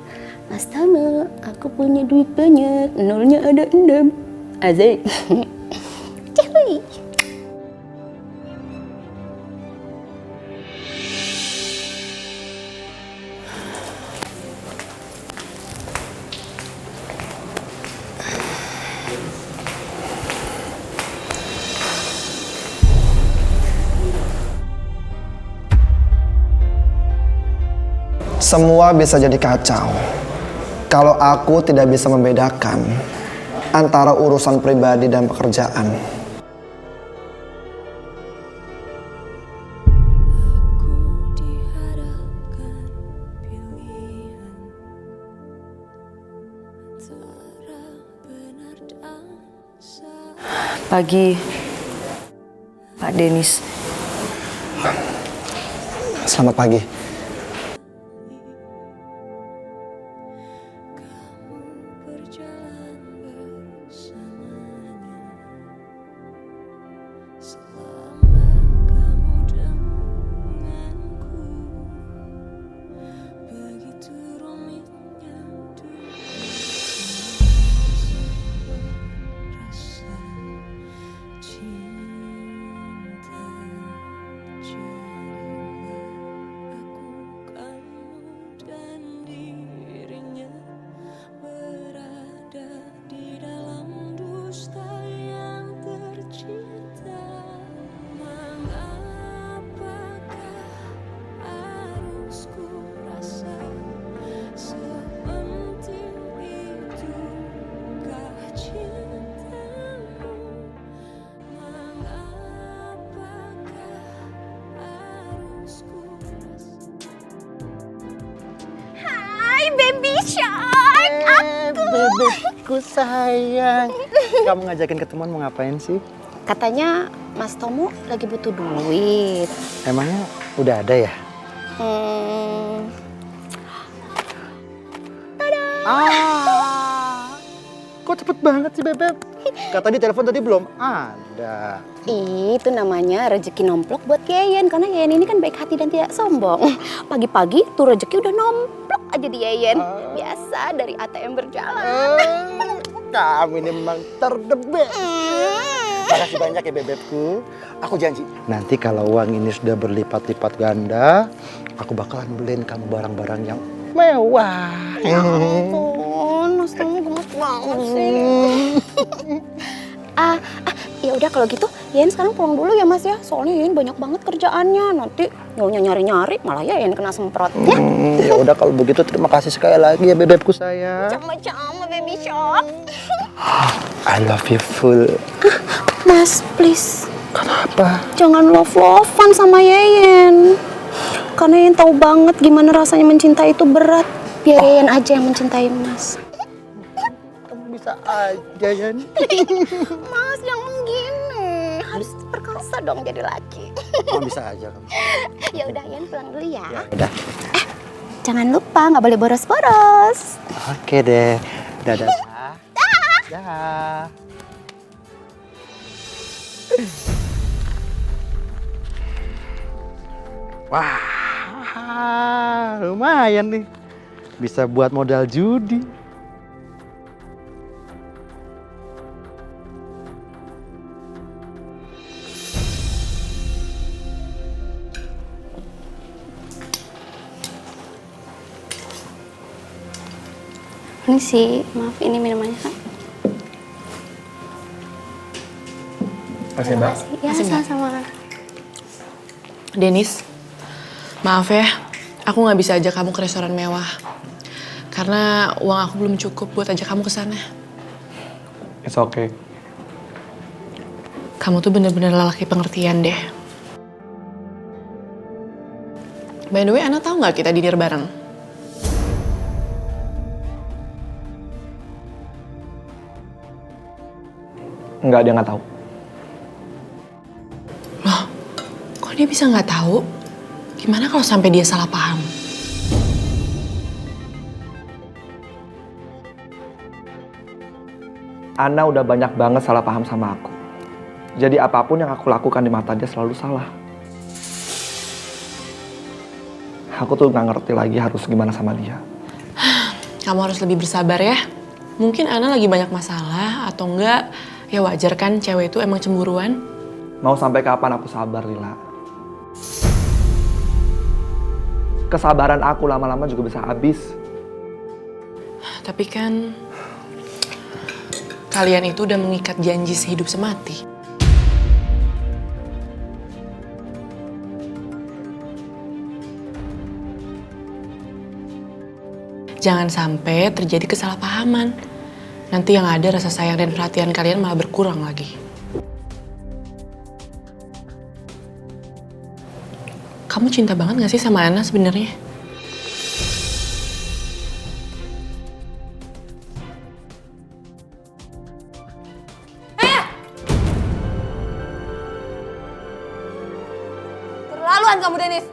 Mas Tomo, aku punya duit banyak. Nolnya ada 6. Asik. Cuy. Semua bisa jadi kacau kalau aku tidak bisa membedakan antara urusan pribadi dan pekerjaan. Pagi, Pak Denis. Selamat pagi. Baby shark, aku. Bebekku sayang. Kamu ngajakin ketemuan mau ngapain sih? Katanya Mas Tomo lagi butuh duit. Emangnya udah ada ya? Kok cepet banget sih Bebek? Kata di telepon tadi belum ada. Itu namanya rezeki nomplok buat Yeyen. Karena Yeyen ini kan baik hati dan tidak sombong. Pagi-pagi tuh rezeki udah nomplok aja di Yeyen. Biasa dari ATM berjalan. Kamu ini memang terdebes. Makasih banyak ya Bebekku. Aku janji nanti kalau uang ini sudah berlipat-lipat ganda, aku bakalan beliin kamu barang-barang yang mewah. Ya ampun, Mas Tama gemes banget sih. Ya udah kalau gitu, Yayan sekarang pulang dulu ya Mas ya. Soalnya Yayan banyak banget kerjaannya. Nanti nyaunya nyari-nyari, malah Yayan kena semprot ya. Ya udah kalau begitu terima kasih sekali lagi ya bebekku sayang. Sama-sama baby shark. I love you full. Mas, please. Kenapa? Jangan love-lovean sama Yayan. Karena Yayan tahu banget gimana rasanya mencintai itu berat. Biar Yayan aja yang mencintai Mas. Bisa aja ya. Mas, jangan gini. Harus perkasa dong jadi laki. Oh, bisa aja kamu. Ya udah, Yayan pulang dulu ya. Ya udah. Jangan lupa nggak boleh boros-boros. Oke deh. Dadah. Dah. Wah, lumayan nih. Bisa buat modal judi. Ini sih, maaf ini minumannya kan. Makasih Mbak. Ya, sama-sama. Denis, maaf ya, aku nggak bisa ajak kamu ke restoran mewah. Karena uang aku belum cukup buat ajak kamu ke sana. It's okay. Kamu tuh bener-bener lelaki pengertian deh. By the way, Ana tahu nggak kita dinner bareng? Enggak, dia nggak tahu. Loh, kok dia bisa nggak tahu? Gimana kalau sampai dia salah paham? Ana udah banyak banget salah paham sama aku. Jadi apapun yang aku lakukan di mata dia selalu salah. Aku tuh nggak ngerti lagi harus gimana sama dia. Kamu harus lebih bersabar ya. Mungkin Ana lagi banyak masalah atau enggak, ya wajar kan cewek itu emang cemburuan. Mau sampai kapan aku sabar, Lila? Kesabaran aku lama-lama juga bisa habis. Tapi kan kalian itu udah mengikat janji sehidup semati. Jangan sampai terjadi kesalahpahaman. Nanti yang ada rasa sayang dan perhatian kalian malah berkurang lagi. Kamu cinta banget gak sih sama Ana sebenarnya? Terlaluan kamu, Denis.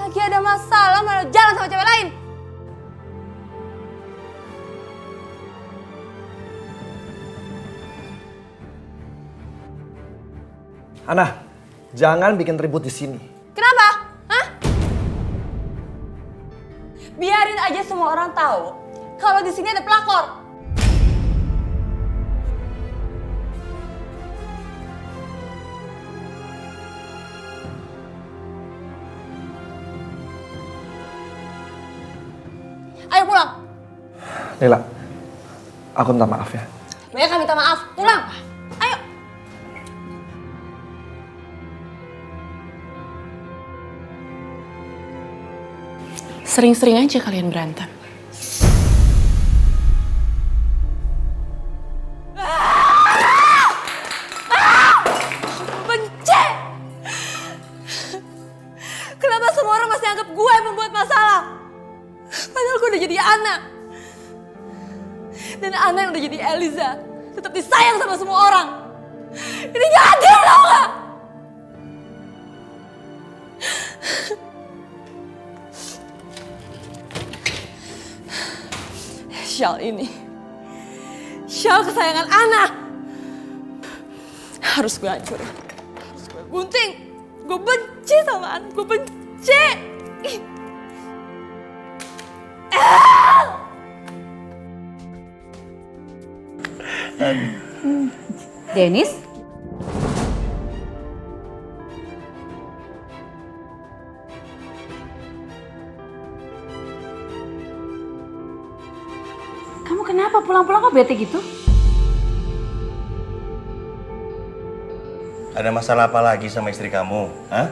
Lagi ada masalah malah jalan sama cewek lain. Ana, jangan bikin ribut di sini. Kenapa? Hah? Biarin aja semua orang tahu kalau di sini ada pelakor. Ayo pulang. Lila, aku minta maaf ya. Mereka minta maaf. Pulang. Ayo. Sering-sering aja kalian berantem. Benci! Kenapa semua orang masih anggap gue yang membuat masalah? Padahal gue udah jadi Ana. Dan Ana yang udah jadi Eliza tetap disayang sama semua orang. Ini gak adil, tau gak? Syal ini, syal kesayangan Ana. Harus gue hancurin, harus gue gunting. Gue benci sama Ana, gue benci. Denis, kenapa pulang-pulang kok bete gitu? Ada masalah apa lagi sama istri kamu? Hah?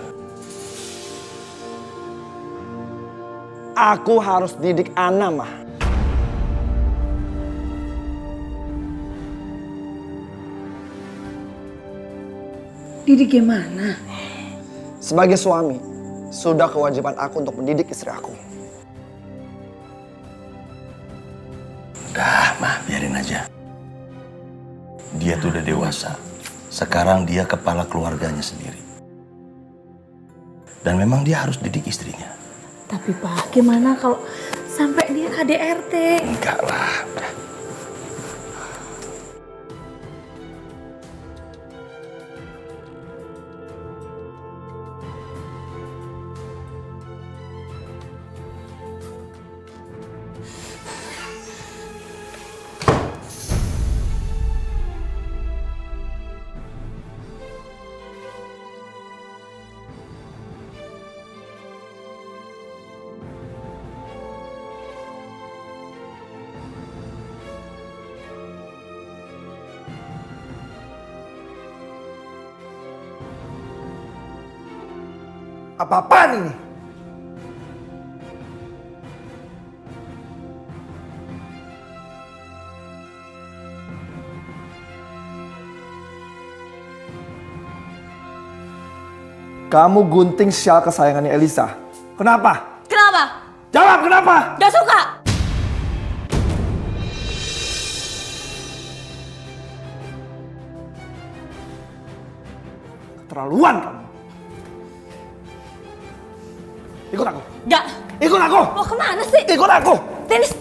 Aku harus didik Ana, Mah. Didik gimana? Sebagai suami, sudah kewajiban aku untuk mendidik istri aku. Udah, Mah, biarin aja. Dia tuh udah dewasa. Sekarang dia kepala keluarganya sendiri. Dan memang dia harus didik istrinya. Tapi Pak, gimana kalau sampai dia KDRT? Enggak lah, udah. Apa-apaan ini? Kamu gunting syal kesayangannya Elisa. Kenapa? Kenapa? Jawab kenapa? Gak suka. Keterlaluan kamu. Ikut aku. Gak. Ikut aku. Mau kemana sih? Ikut aku. Dennis.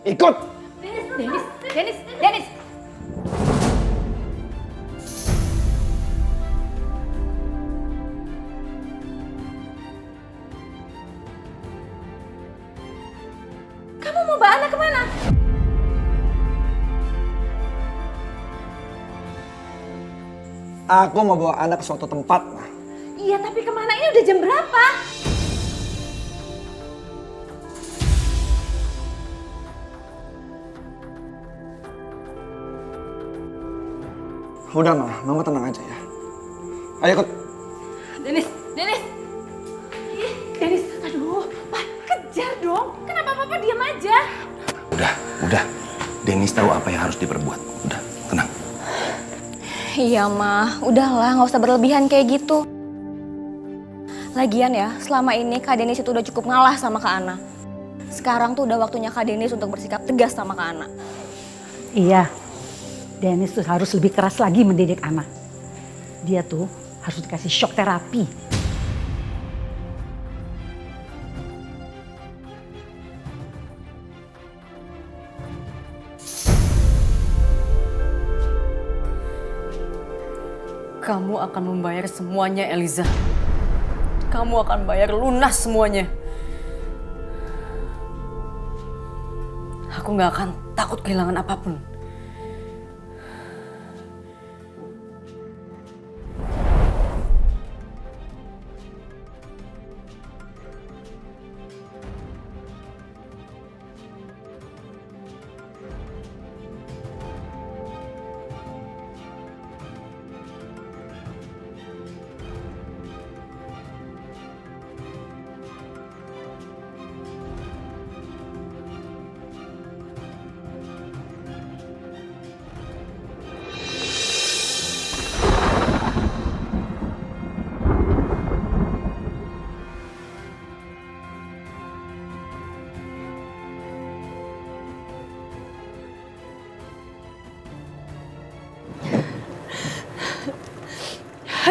Ikut. Dennis. Kamu mau bawa anak kemana? Aku mau bawa anak ke suatu tempat. Iya, tapi kemana? Ini udah jam berapa? Udah, Mama tenang aja ya. Ayo ikut. Dennis. Dennis, aduh, Pak, kejar dong. Kenapa Papa diam aja? Udah. Dennis tahu apa yang harus diperbuat. Udah, tenang. Iya, Mah. Udahlah, nggak usah berlebihan kayak gitu. Lagian ya, selama ini Kak Dennis itu udah cukup ngalah sama Kak Ana. Sekarang tuh udah waktunya Kak Dennis untuk bersikap tegas sama Kak Ana. Iya, Dennis tuh harus lebih keras lagi mendidik anak. Dia tuh harus dikasih shock terapi. Kamu akan membayar semuanya, Eliza. Kamu akan bayar lunas semuanya. Aku gak akan takut kehilangan apapun.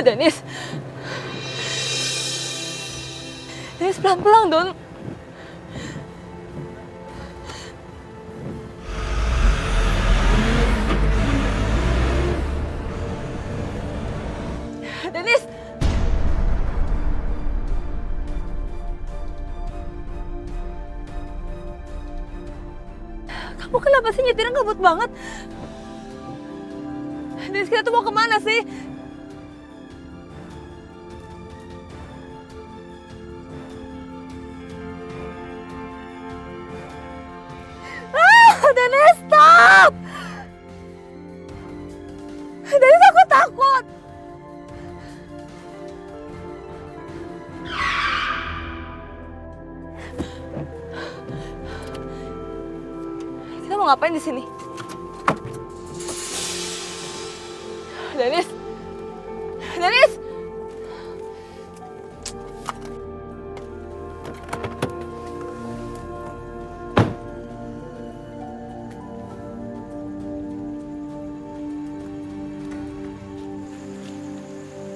Dennis. Dennis, pelan-pelan, Don. Dennis. Kamu kenapa sih nyetirnya ngebut banget? Dennis, kita tuh mau kemana sih? Dennis, stop! Dennis, aku takut. Kita mau ngapain di sini? Dennis! Dennis!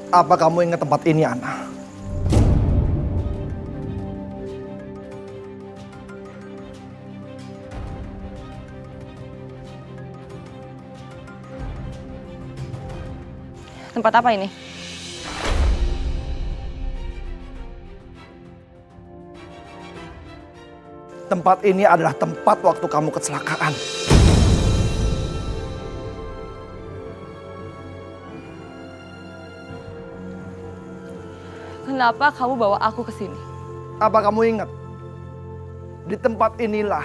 Apa kamu ingat tempat ini, Ana? Tempat apa ini? Tempat ini adalah tempat waktu kamu kecelakaan. Kenapa kamu bawa aku ke sini? Apa kamu ingat? Di tempat inilah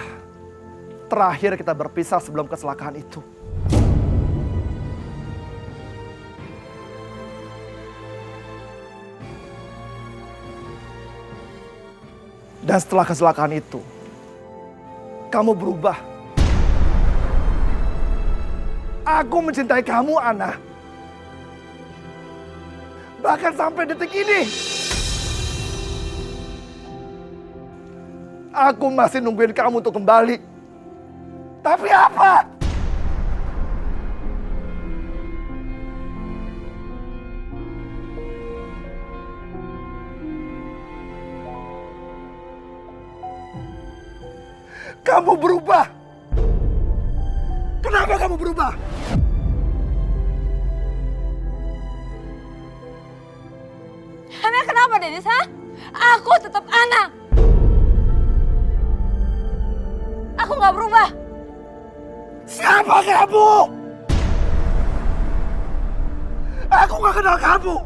terakhir kita berpisah sebelum kecelakaan itu. Dan setelah kecelakaan itu, kamu berubah. Aku mencintai kamu, Ana. Bahkan sampai detik ini. Aku masih nungguin kamu untuk kembali. Tapi apa? Kamu berubah. Kenapa kamu berubah? Ana kenapa, Dennis, ha? Aku tetap Ana. Aku nggak berubah. Siapa kamu? Aku nggak kenal kamu.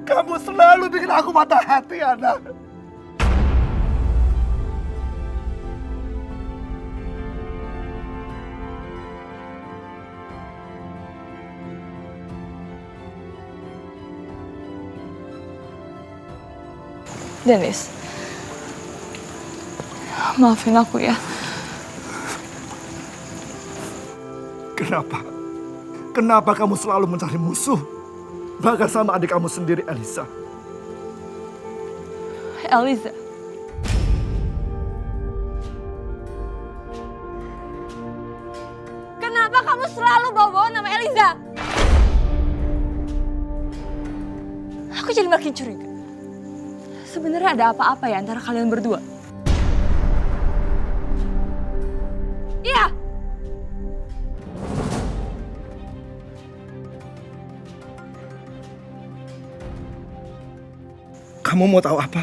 Kamu selalu bikin aku patah hati, Ana. Dennis, maafin aku ya. Kenapa? Kenapa kamu selalu mencari musuh? Bahkan sama adik kamu sendiri, Elisa. Elisa? Kenapa kamu selalu bawa nama Elisa? Aku jadi makin curiga. Sebenarnya ada apa-apa ya antara kalian berdua? Iya. Kamu mau tahu apa?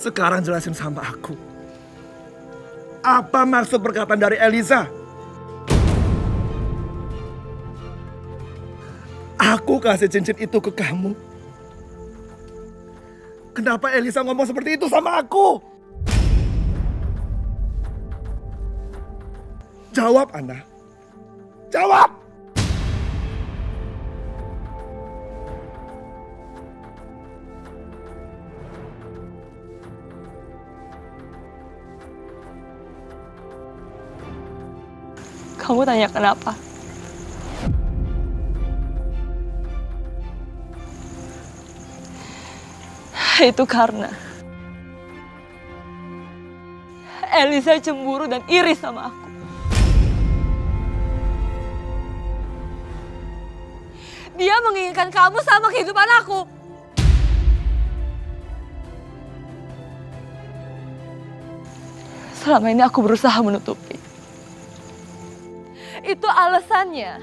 Sekarang jelasin sama aku. Apa maksud perkataan dari Elisa? Aku kasih cincin itu ke kamu. Kenapa Elisa ngomong seperti itu sama aku? Jawab, Ana. Jawab! Kamu tanya kenapa? Itu karena Elisa cemburu dan iri sama aku. Dia menginginkan kamu sama kehidupan aku. Selama ini aku berusaha menutupi. Itu alasannya.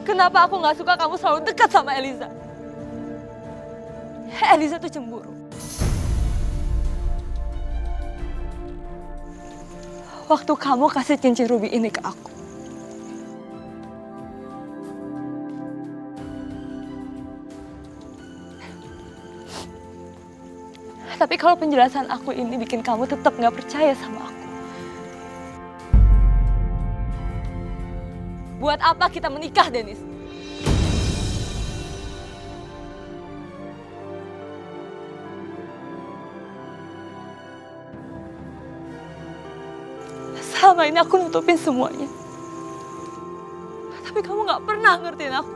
Kenapa aku gak suka kamu selalu dekat sama Elisa? Elisa tuh cemburu. Waktu kamu kasih cincin ruby ini ke aku. Tapi kalau penjelasan aku ini bikin kamu tetap gak percaya sama aku. Buat apa kita menikah, Dennis? Selama ini aku nutupin semuanya. Tapi kamu gak pernah ngertiin aku.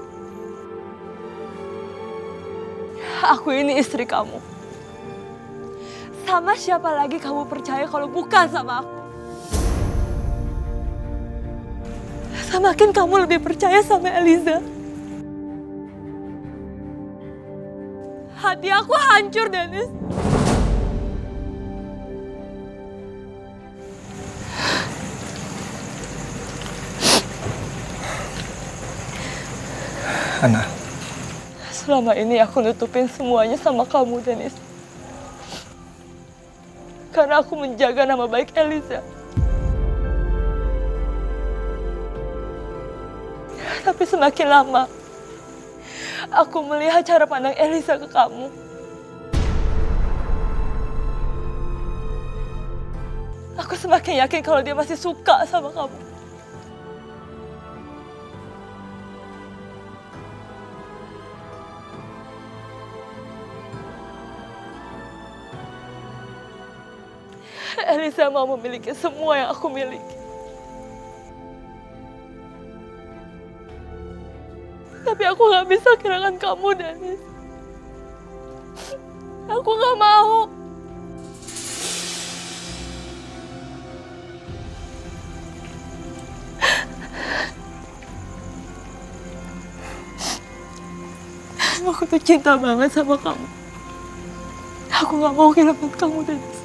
Aku ini istri kamu. Sama siapa lagi kamu percaya kalau bukan sama aku? Semakin kamu lebih percaya sama Eliza. Hati aku hancur, Dennis. Ana. Selama ini aku nutupin semuanya sama kamu, Dennis. Karena aku menjaga nama baik Eliza. Tapi semakin lama, aku melihat cara pandang Eliza ke kamu. Aku semakin yakin kalau dia masih suka sama kamu. Eliza mau memiliki semua yang aku miliki. Tapi aku gak bisa kehilangan kamu, Dennis. Aku gak mau. Aku tuh cinta banget sama kamu. Aku gak mau kehilangan kamu, Dennis.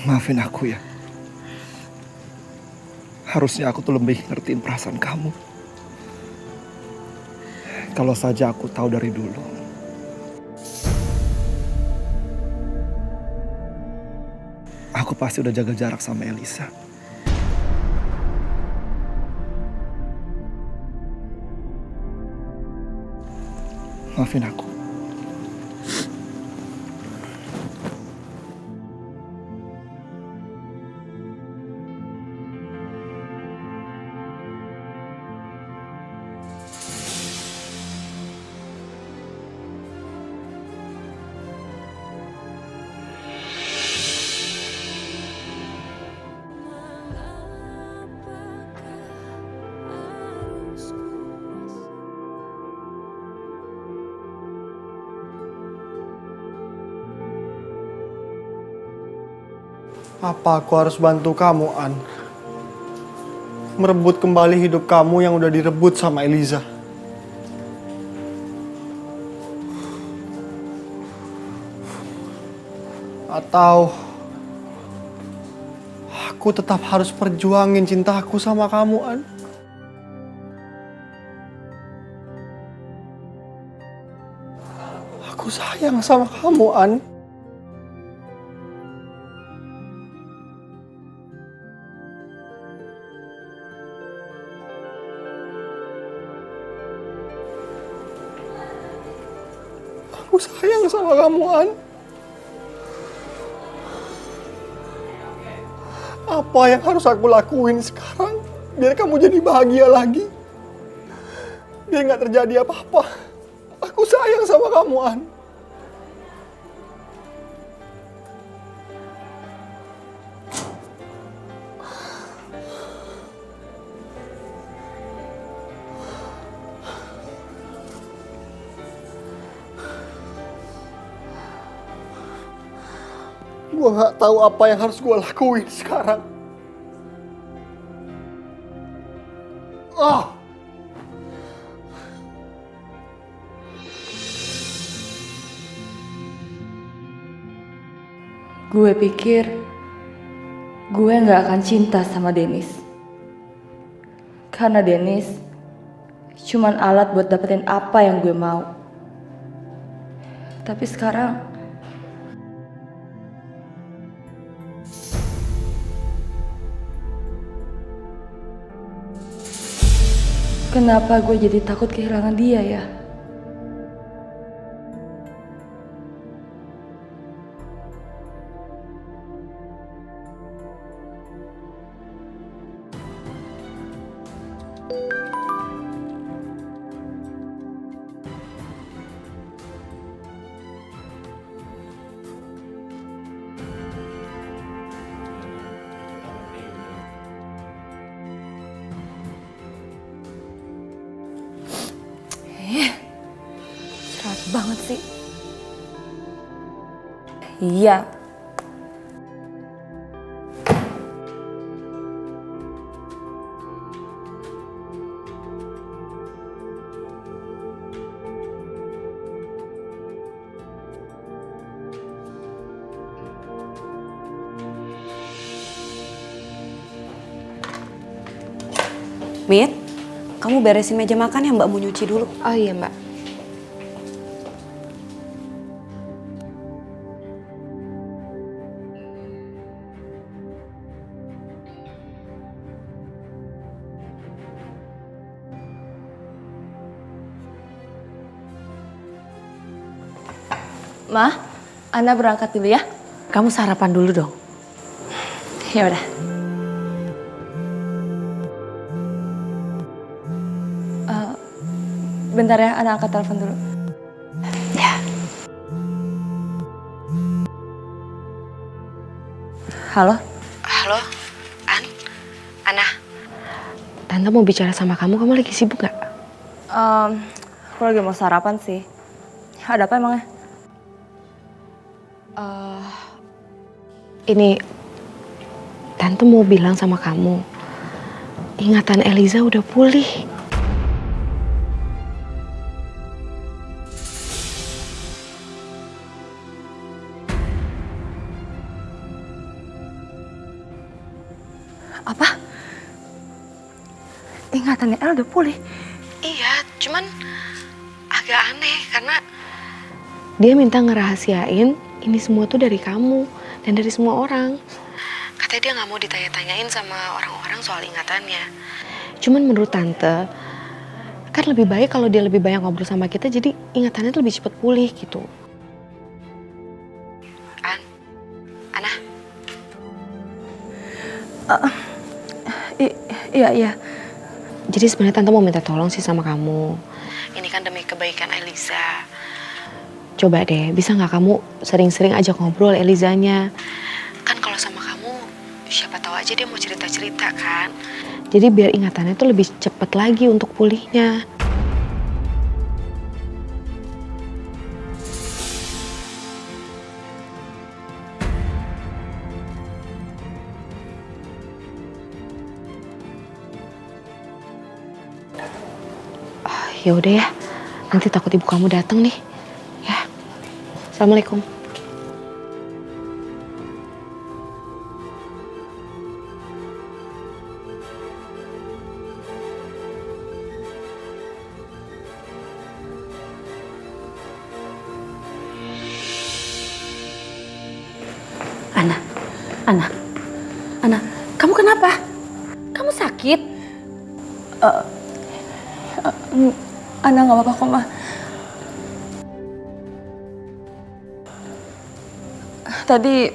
Maafin aku ya. Harusnya aku tuh lebih ngertiin perasaan kamu. Kalau saja aku tahu dari dulu. Aku pasti udah jaga jarak sama Elisa. Maafin aku. Apa aku harus bantu kamu, An? Merebut kembali hidup kamu yang udah direbut sama Eliza. Atau aku tetap harus perjuangin cintaku sama kamu, An? Aku sayang sama kamu, An. Aku sayang sama kamu, An. Apa yang harus aku lakuin sekarang biar kamu jadi bahagia lagi? Biar gak terjadi apa-apa. Aku sayang sama kamu, An. Gue gak tahu apa yang harus gue lakuin sekarang. Gue pikir gue gak akan cinta sama Dennis. Karena Dennis cuman alat buat dapetin apa yang gue mau. Tapi sekarang kenapa gue jadi takut kehilangan dia ya? Berat banget sih. Iya. Mit, kamu beresin meja makan ya, Mbak mau nyuci dulu. Oh iya Mbak. Ma, Ana berangkat dulu ya. Kamu sarapan dulu dong. Ya udah. Bentar ya, Ana angkat telepon dulu. Ya. Halo? Halo, Ana. Tante mau bicara sama kamu lagi sibuk gak? Aku lagi mau sarapan sih. Ada apa emangnya? Ini, Tante mau bilang sama kamu, ingatan Eliza udah pulih. Apa? Ingatannya El udah pulih? Iya, cuman agak aneh karena dia minta ngerahasiain ini semua tuh dari kamu dan dari semua orang. Katanya dia nggak mau ditanya-tanyain sama orang-orang soal ingatannya. Cuman menurut Tante, kan lebih baik kalau dia lebih banyak ngobrol sama kita, jadi ingatannya tuh lebih cepat pulih gitu. Ana? Iya. Jadi sebenarnya Tante mau minta tolong sih sama kamu. Ini kan demi kebaikan Eliza. Coba deh, bisa nggak kamu sering-sering ajak ngobrol Elizanya? Kan kalau sama kamu, siapa tahu aja dia mau cerita-cerita kan. Jadi biar ingatannya tuh lebih cepet lagi untuk pulihnya. Ya udah ya, nanti takut ibu kamu datang nih. Ya, assalamualaikum. Ana, kamu kenapa? Kamu sakit? Ana nggak apa-apa kok, Ma. Tadi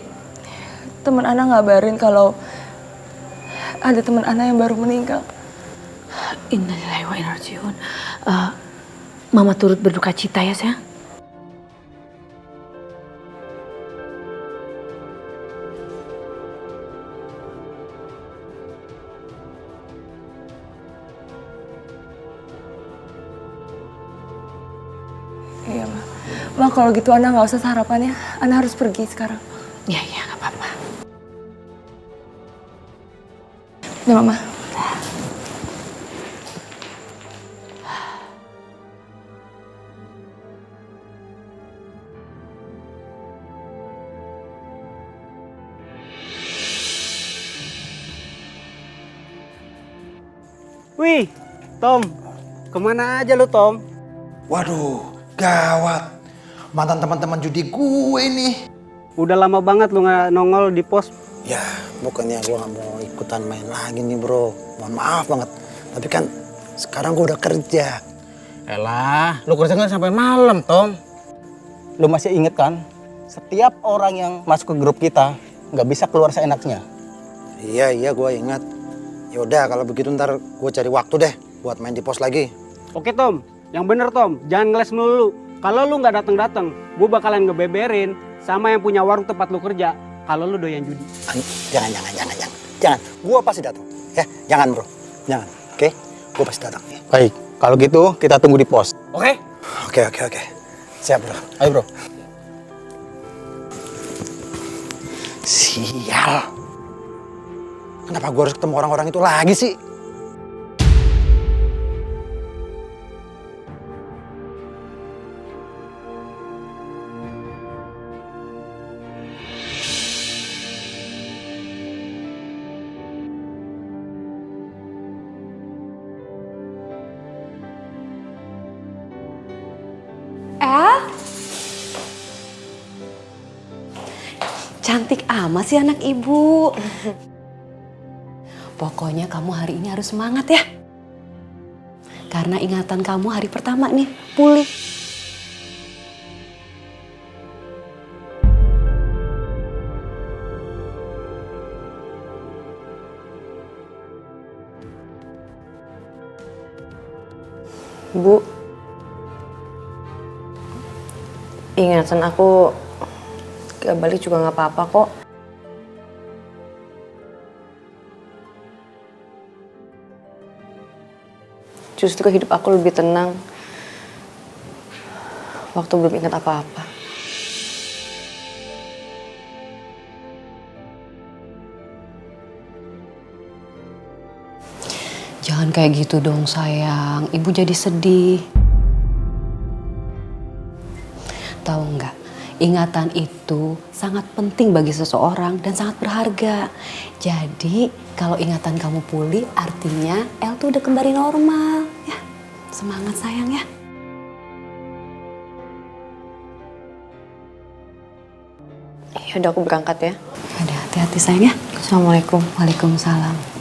teman Ana ngabarin kalau ada teman Ana yang baru meninggal. Innalillahi wa inna ilaihi raji'un. Mama turut berduka cita ya, sayang. Iya, Ma. Ma, kalau gitu Ana nggak usah sarapan ya. Ana harus pergi sekarang. Iya, nggak apa-apa. Ya, Mama. Wih, Tom, kemana aja lu Tom? Waduh, gawat. Mantan teman-teman judi gue nih. Udah lama banget lu nggak nongol di pos. Ya, bukannya gue gak mau ikutan main lagi nih bro. Mohon maaf banget. Tapi kan sekarang gue udah kerja. Elah, lu kerja nggak sampai malam, Tom. Lu masih inget kan? Setiap orang yang masuk ke grup kita nggak bisa keluar seenaknya. Iya, gue ingat. Yaudah, kalau begitu ntar gue cari waktu deh buat main di pos lagi. Oke Tom, yang bener Tom, jangan ngeles melulu. Kalau lu nggak datang, gue bakalan ngebeberin sama yang punya warung tempat lu kerja. Kalau lu doyan judi. Jangan. Gue pasti datang. Ya, jangan bro, jangan. Oke, gue pasti datang. Baik, kalau gitu kita tunggu di pos. Oke? Oke. Siap bro. Ayo bro. Sial. Kenapa gue harus ketemu orang-orang itu lagi sih? Cantik amat sih anak ibu. Pokoknya kamu hari ini harus semangat ya. Karena ingatan kamu hari pertama nih pulih. Bu, ingatan aku gak balik juga gak apa-apa kok. Justru hidup aku lebih tenang waktu belum ingat apa-apa. Jangan kayak gitu dong sayang, ibu jadi sedih. Tahu nggak, ingatan itu sangat penting bagi seseorang dan sangat berharga. Jadi kalau ingatan kamu pulih artinya El tuh udah kembali normal. Ya, semangat sayang ya. Ya udah aku berangkat ya. Udah hati-hati sayang ya. Assalamualaikum. Waalaikumsalam.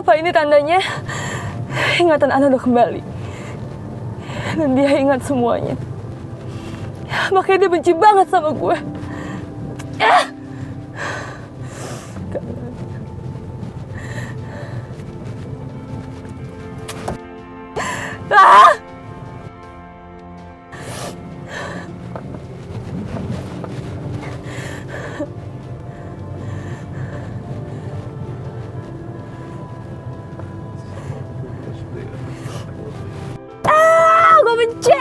Apa ini tandanya? Ingatan Ana udah kembali. Dan dia ingat semuanya. Makanya dia benci banget sama gue. Gue benci.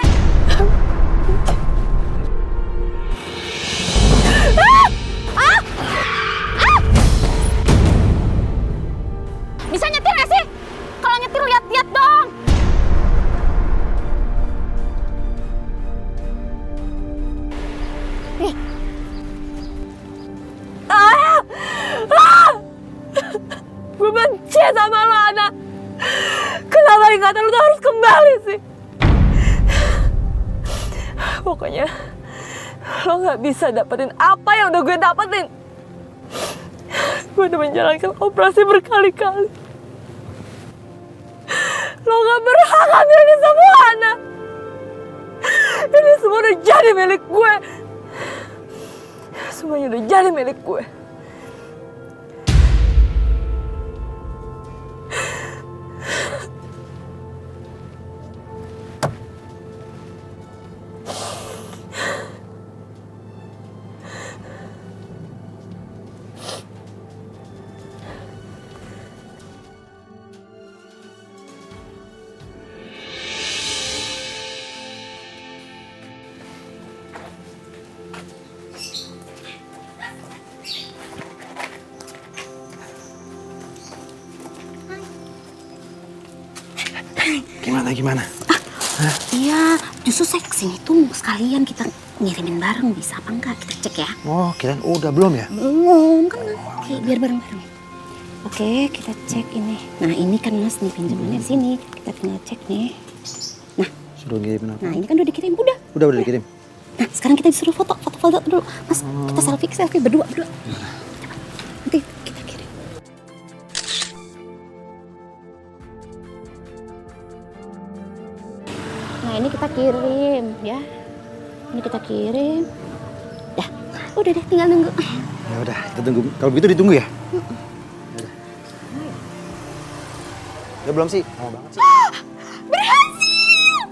Bisa nyetir gak sih? Kalau nyetir lihat-lihat dong. Nih. Gue benci sama lo, Ana. Kenapa ingatan lo tuh harus kembali sih? Pokoknya lo gak bisa dapetin apa yang udah gue dapetin. Gue udah menjalankan operasi berkali-kali. Lo gak berhak ambil ini semua, Ana. Ini semua udah jadi milik gue. Semuanya udah jadi milik gue. Gimana? Iya, justru saya kesini tuh sekalian kita ngirimin bareng, bisa apa enggak? Kita cek ya. Oh, kirain udah belum ya? Belum, kan oke, biar bareng-bareng. Oke, kita cek ini. Nah, ini kan Mas nih pinjamannya di sini. Kita tinggal cek nih. Nah, suruh ngirim apa? Nah, ini kan udah dikirim, udah. Udah dikirim. Nah, sekarang kita disuruh foto dulu. Mas, kita selfie berdua. Oke, kita kirim. Nah, ini kita kirim ya. Ini kita kirim. Dah, udah deh, tinggal nunggu. Ya udah, kita tunggu. Kalau begitu ditunggu ya? Ya belum sih, lama banget sih. Berhasil!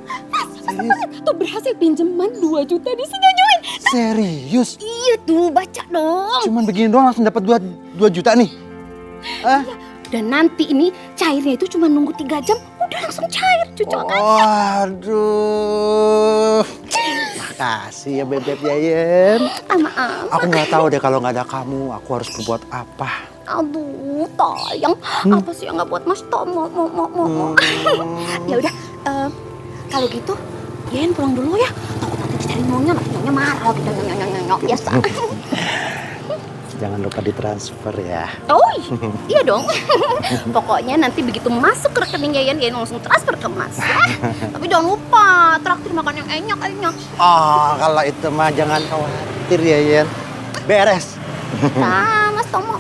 Tuh berhasil pinjaman 2 juta disetujuin. Serius? Iya tuh, baca dong. Cuman begini doang langsung dapat 2 juta nih? Iya. Dan nanti ini cairnya itu cuma nunggu 3 jam, udah langsung cair cucokannya. Waduh. Makasih ya Bebek Yayen. Maaf. Aku nggak tahu deh kalau nggak ada kamu, aku harus berbuat apa. Aduh, tayang. Apa sih yang nggak buat Mas Tomo? Ya udah, kalau gitu, Yayen pulang dulu ya. Takut nanti dicari nyonya, nanti nyonya marah gitu, nyonya biasa. Jangan lupa ditransfer ya. Oh iya dong. Pokoknya nanti begitu masuk ke rekening Yayen langsung transfer ke Mas. Tapi jangan lupa traktir makan yang enak. Oh, kalau itu mah jangan khawatir Yayen. Beres. Nah, Mas Tomo.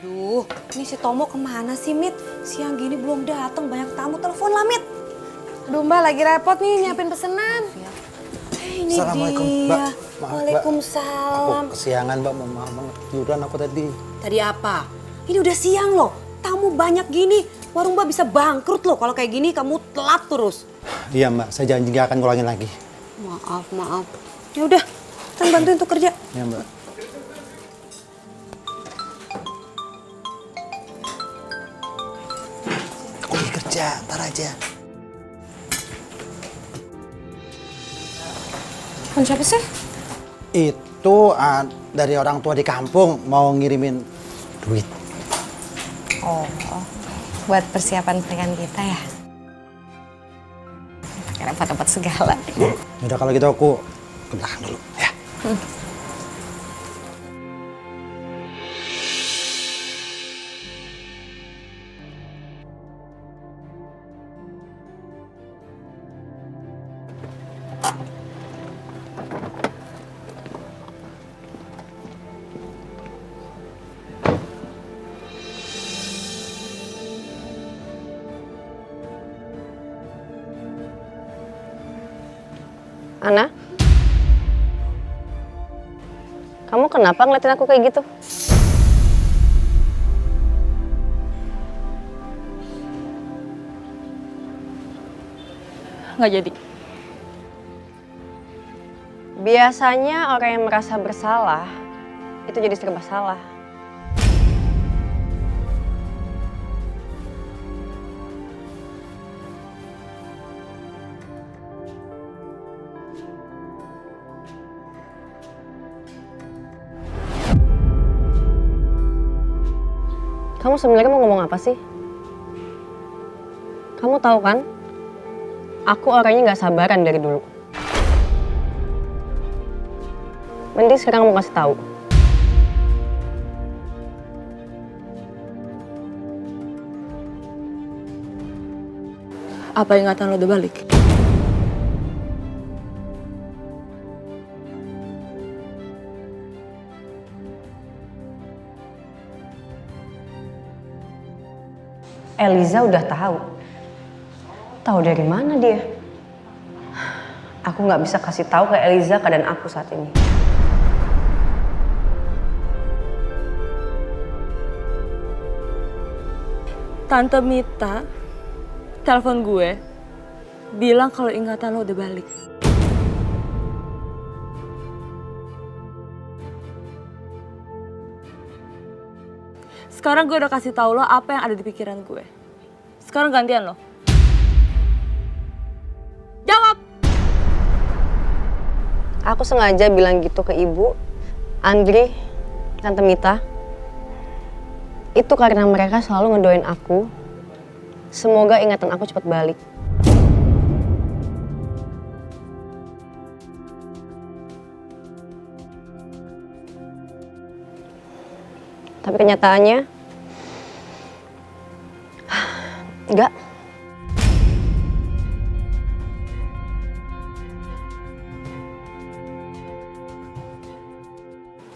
Aduh, ini si Tomo kemana sih, Mit? Siang gini belum datang, banyak tamu. Telepon lah, Mit. Aduh, Mbak, lagi repot nih nyiapin pesenan. Ini Assalamualaikum, dia. Mbak. Maaf, Mbak. Waalaikumsalam. Aku kesiangan, Mbak. Maaf banget. Tiduran aku tadi. Tadi apa? Ini udah siang loh. Tamu banyak gini. Warung Mbak bisa bangkrut loh kalau kayak gini kamu telat terus. Iya, Mbak. Saya janji nggak akan ngulangin lagi. Maaf. Ya udah, kan bantuin tuh kerja. Ya, Mbak. Aku lagi kerja, ntar aja. Siapa sih? Itu dari orang tua di kampung mau ngirimin duit. Oh, buat persiapan pernikahan kita ya? Pakai repot-repot segala. Udah kalau gitu aku ke belakang dulu ya. Ana, kamu kenapa ngeliatin aku kayak gitu? Nggak jadi. Biasanya orang yang merasa bersalah itu jadi serba salah. Kamu sebenarnya mau ngomong apa sih? Kamu tahu kan? Aku orangnya nggak sabaran dari dulu. Mending sekarang mau kasih tahu. Apa ingatan lo udah balik? Eliza udah tahu. Tahu dari mana dia? Aku nggak bisa kasih tahu ke Eliza keadaan aku saat ini. Tante Mita telepon gue bilang kalau ingatan lo udah balik. Sekarang gue udah kasih tahu lo apa yang ada di pikiran gue. Sekarang gantian lo. Aku sengaja bilang gitu ke ibu, Andri, Tante Mita. Itu karena mereka selalu ngedoain aku. Semoga ingatan aku cepat balik. Tapi kenyataannya, enggak.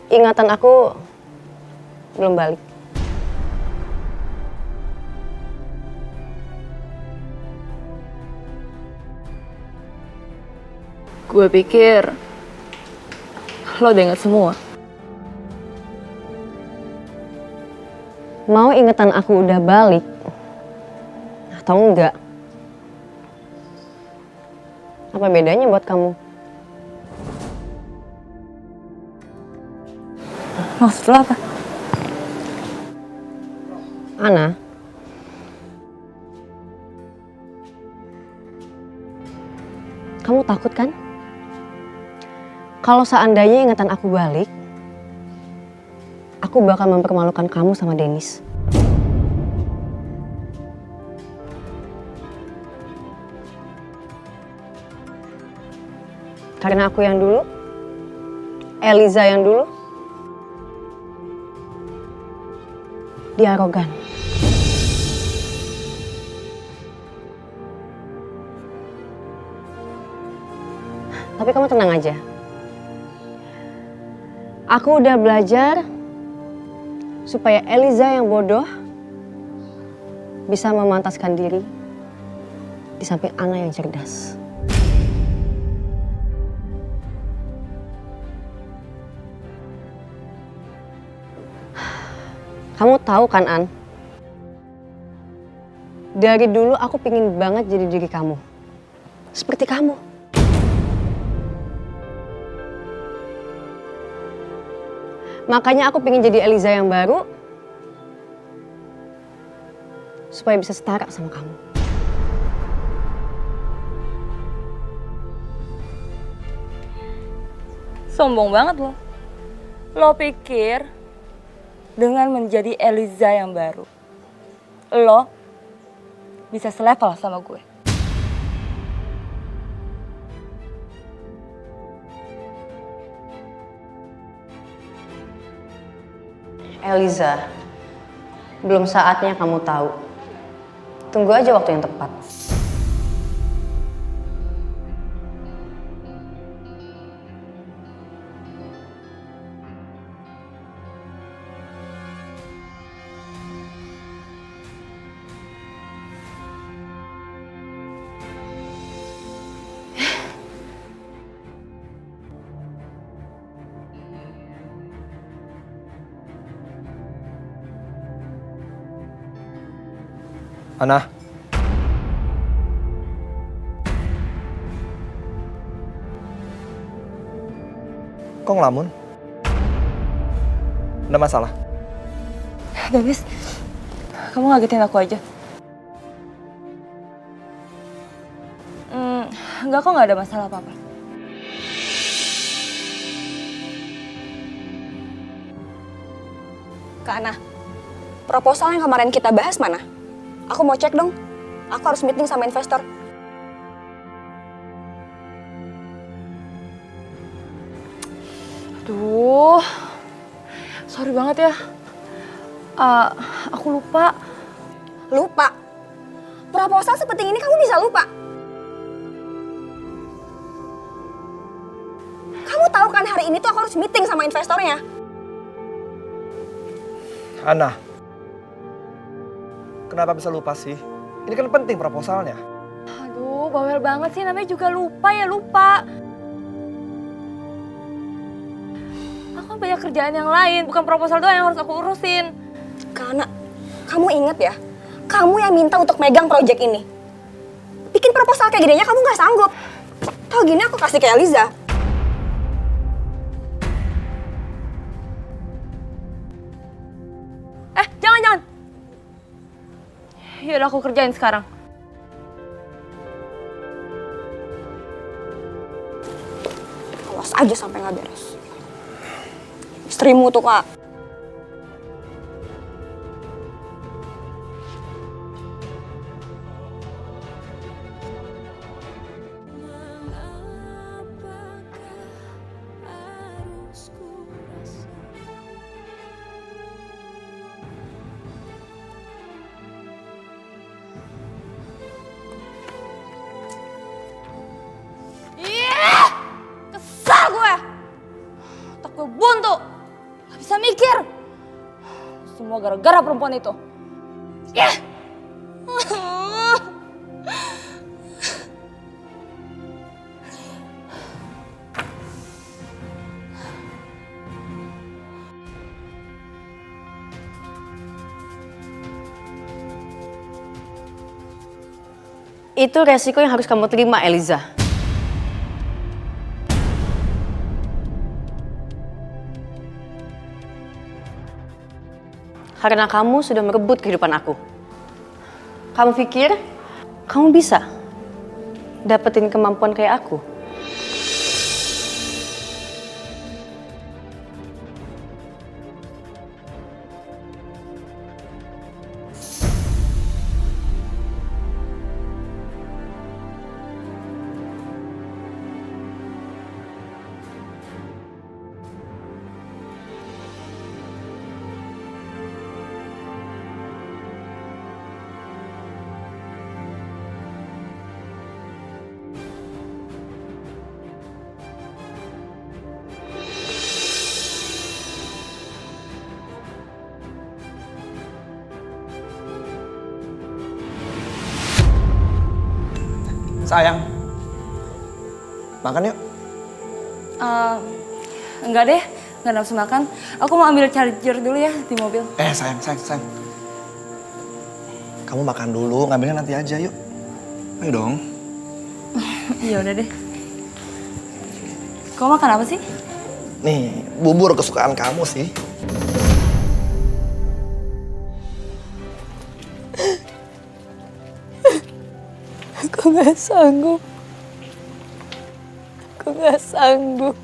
Ingatan aku belum balik. Gue pikir lo udah inget semua. Mau ingatan aku udah balik atau enggak? Apa bedanya buat kamu? Maksud lo apa? Ana, kamu takut kan? Kalau seandainya ingatan aku balik, aku bakal mempermalukan kamu sama Dennis. Karena aku yang dulu, Eliza yang dulu, dia arogan. Tapi kamu tenang aja. Aku udah belajar supaya Eliza yang bodoh bisa memantaskan diri di samping Ana yang cerdas. Kamu tahu kan, An? Dari dulu aku pingin banget jadi diri kamu. Seperti kamu. Makanya aku pingin jadi Eliza yang baru. Supaya bisa setara sama kamu. Sombong banget lo. Lo pikir dengan menjadi Eliza yang baru, lo bisa selevel sama gue. Eliza, belum saatnya kamu tahu. Tunggu aja waktu yang tepat. Ana. Kok ngelamun? Ada masalah? Dennis, kamu ngagetin aku aja. Enggak kok, nggak ada masalah apa-apa. Kak Ana, proposal yang kemarin kita bahas mana? Aku mau cek dong. Aku harus meeting sama investor. Aduh, sorry banget ya. Aku lupa. Lupa? Proposal seperti ini kamu bisa lupa? Kamu tahu kan hari ini tuh aku harus meeting sama investornya. Ana. Kenapa bisa lupa sih? Ini kan penting proposalnya. Aduh, bawel banget sih, namanya juga lupa ya lupa. Aku kan banyak kerjaan yang lain, bukan proposal doang yang harus aku urusin. Karena kamu inget ya, kamu yang minta untuk megang proyek ini. Bikin proposal kayak gininya kamu gak sanggup. Tahu gini aku kasih ke Eliza. Jangan. Yaudah aku kerjain sekarang. Awas aja sampai nggak beres. Istrimu tuh, Kak. Kesal gue. Otak gue buntu. Gak bisa mikir. Semua gara-gara perempuan itu. Itu resiko yang harus kamu terima, Eliza. Karena kamu sudah merebut kehidupan aku. Kamu pikir kamu bisa dapetin kemampuan kayak aku? Sayang, makan yuk. Enggak deh, nggak nafsu makan. Aku mau ambil charger dulu ya di mobil. Sayang. Kamu makan dulu, ngambilnya nanti aja yuk. Ayo dong. Ya udah deh. Kamu makan apa sih? Nih, bubur kesukaan kamu sih. Aku gak sanggup. Aku gak sanggup.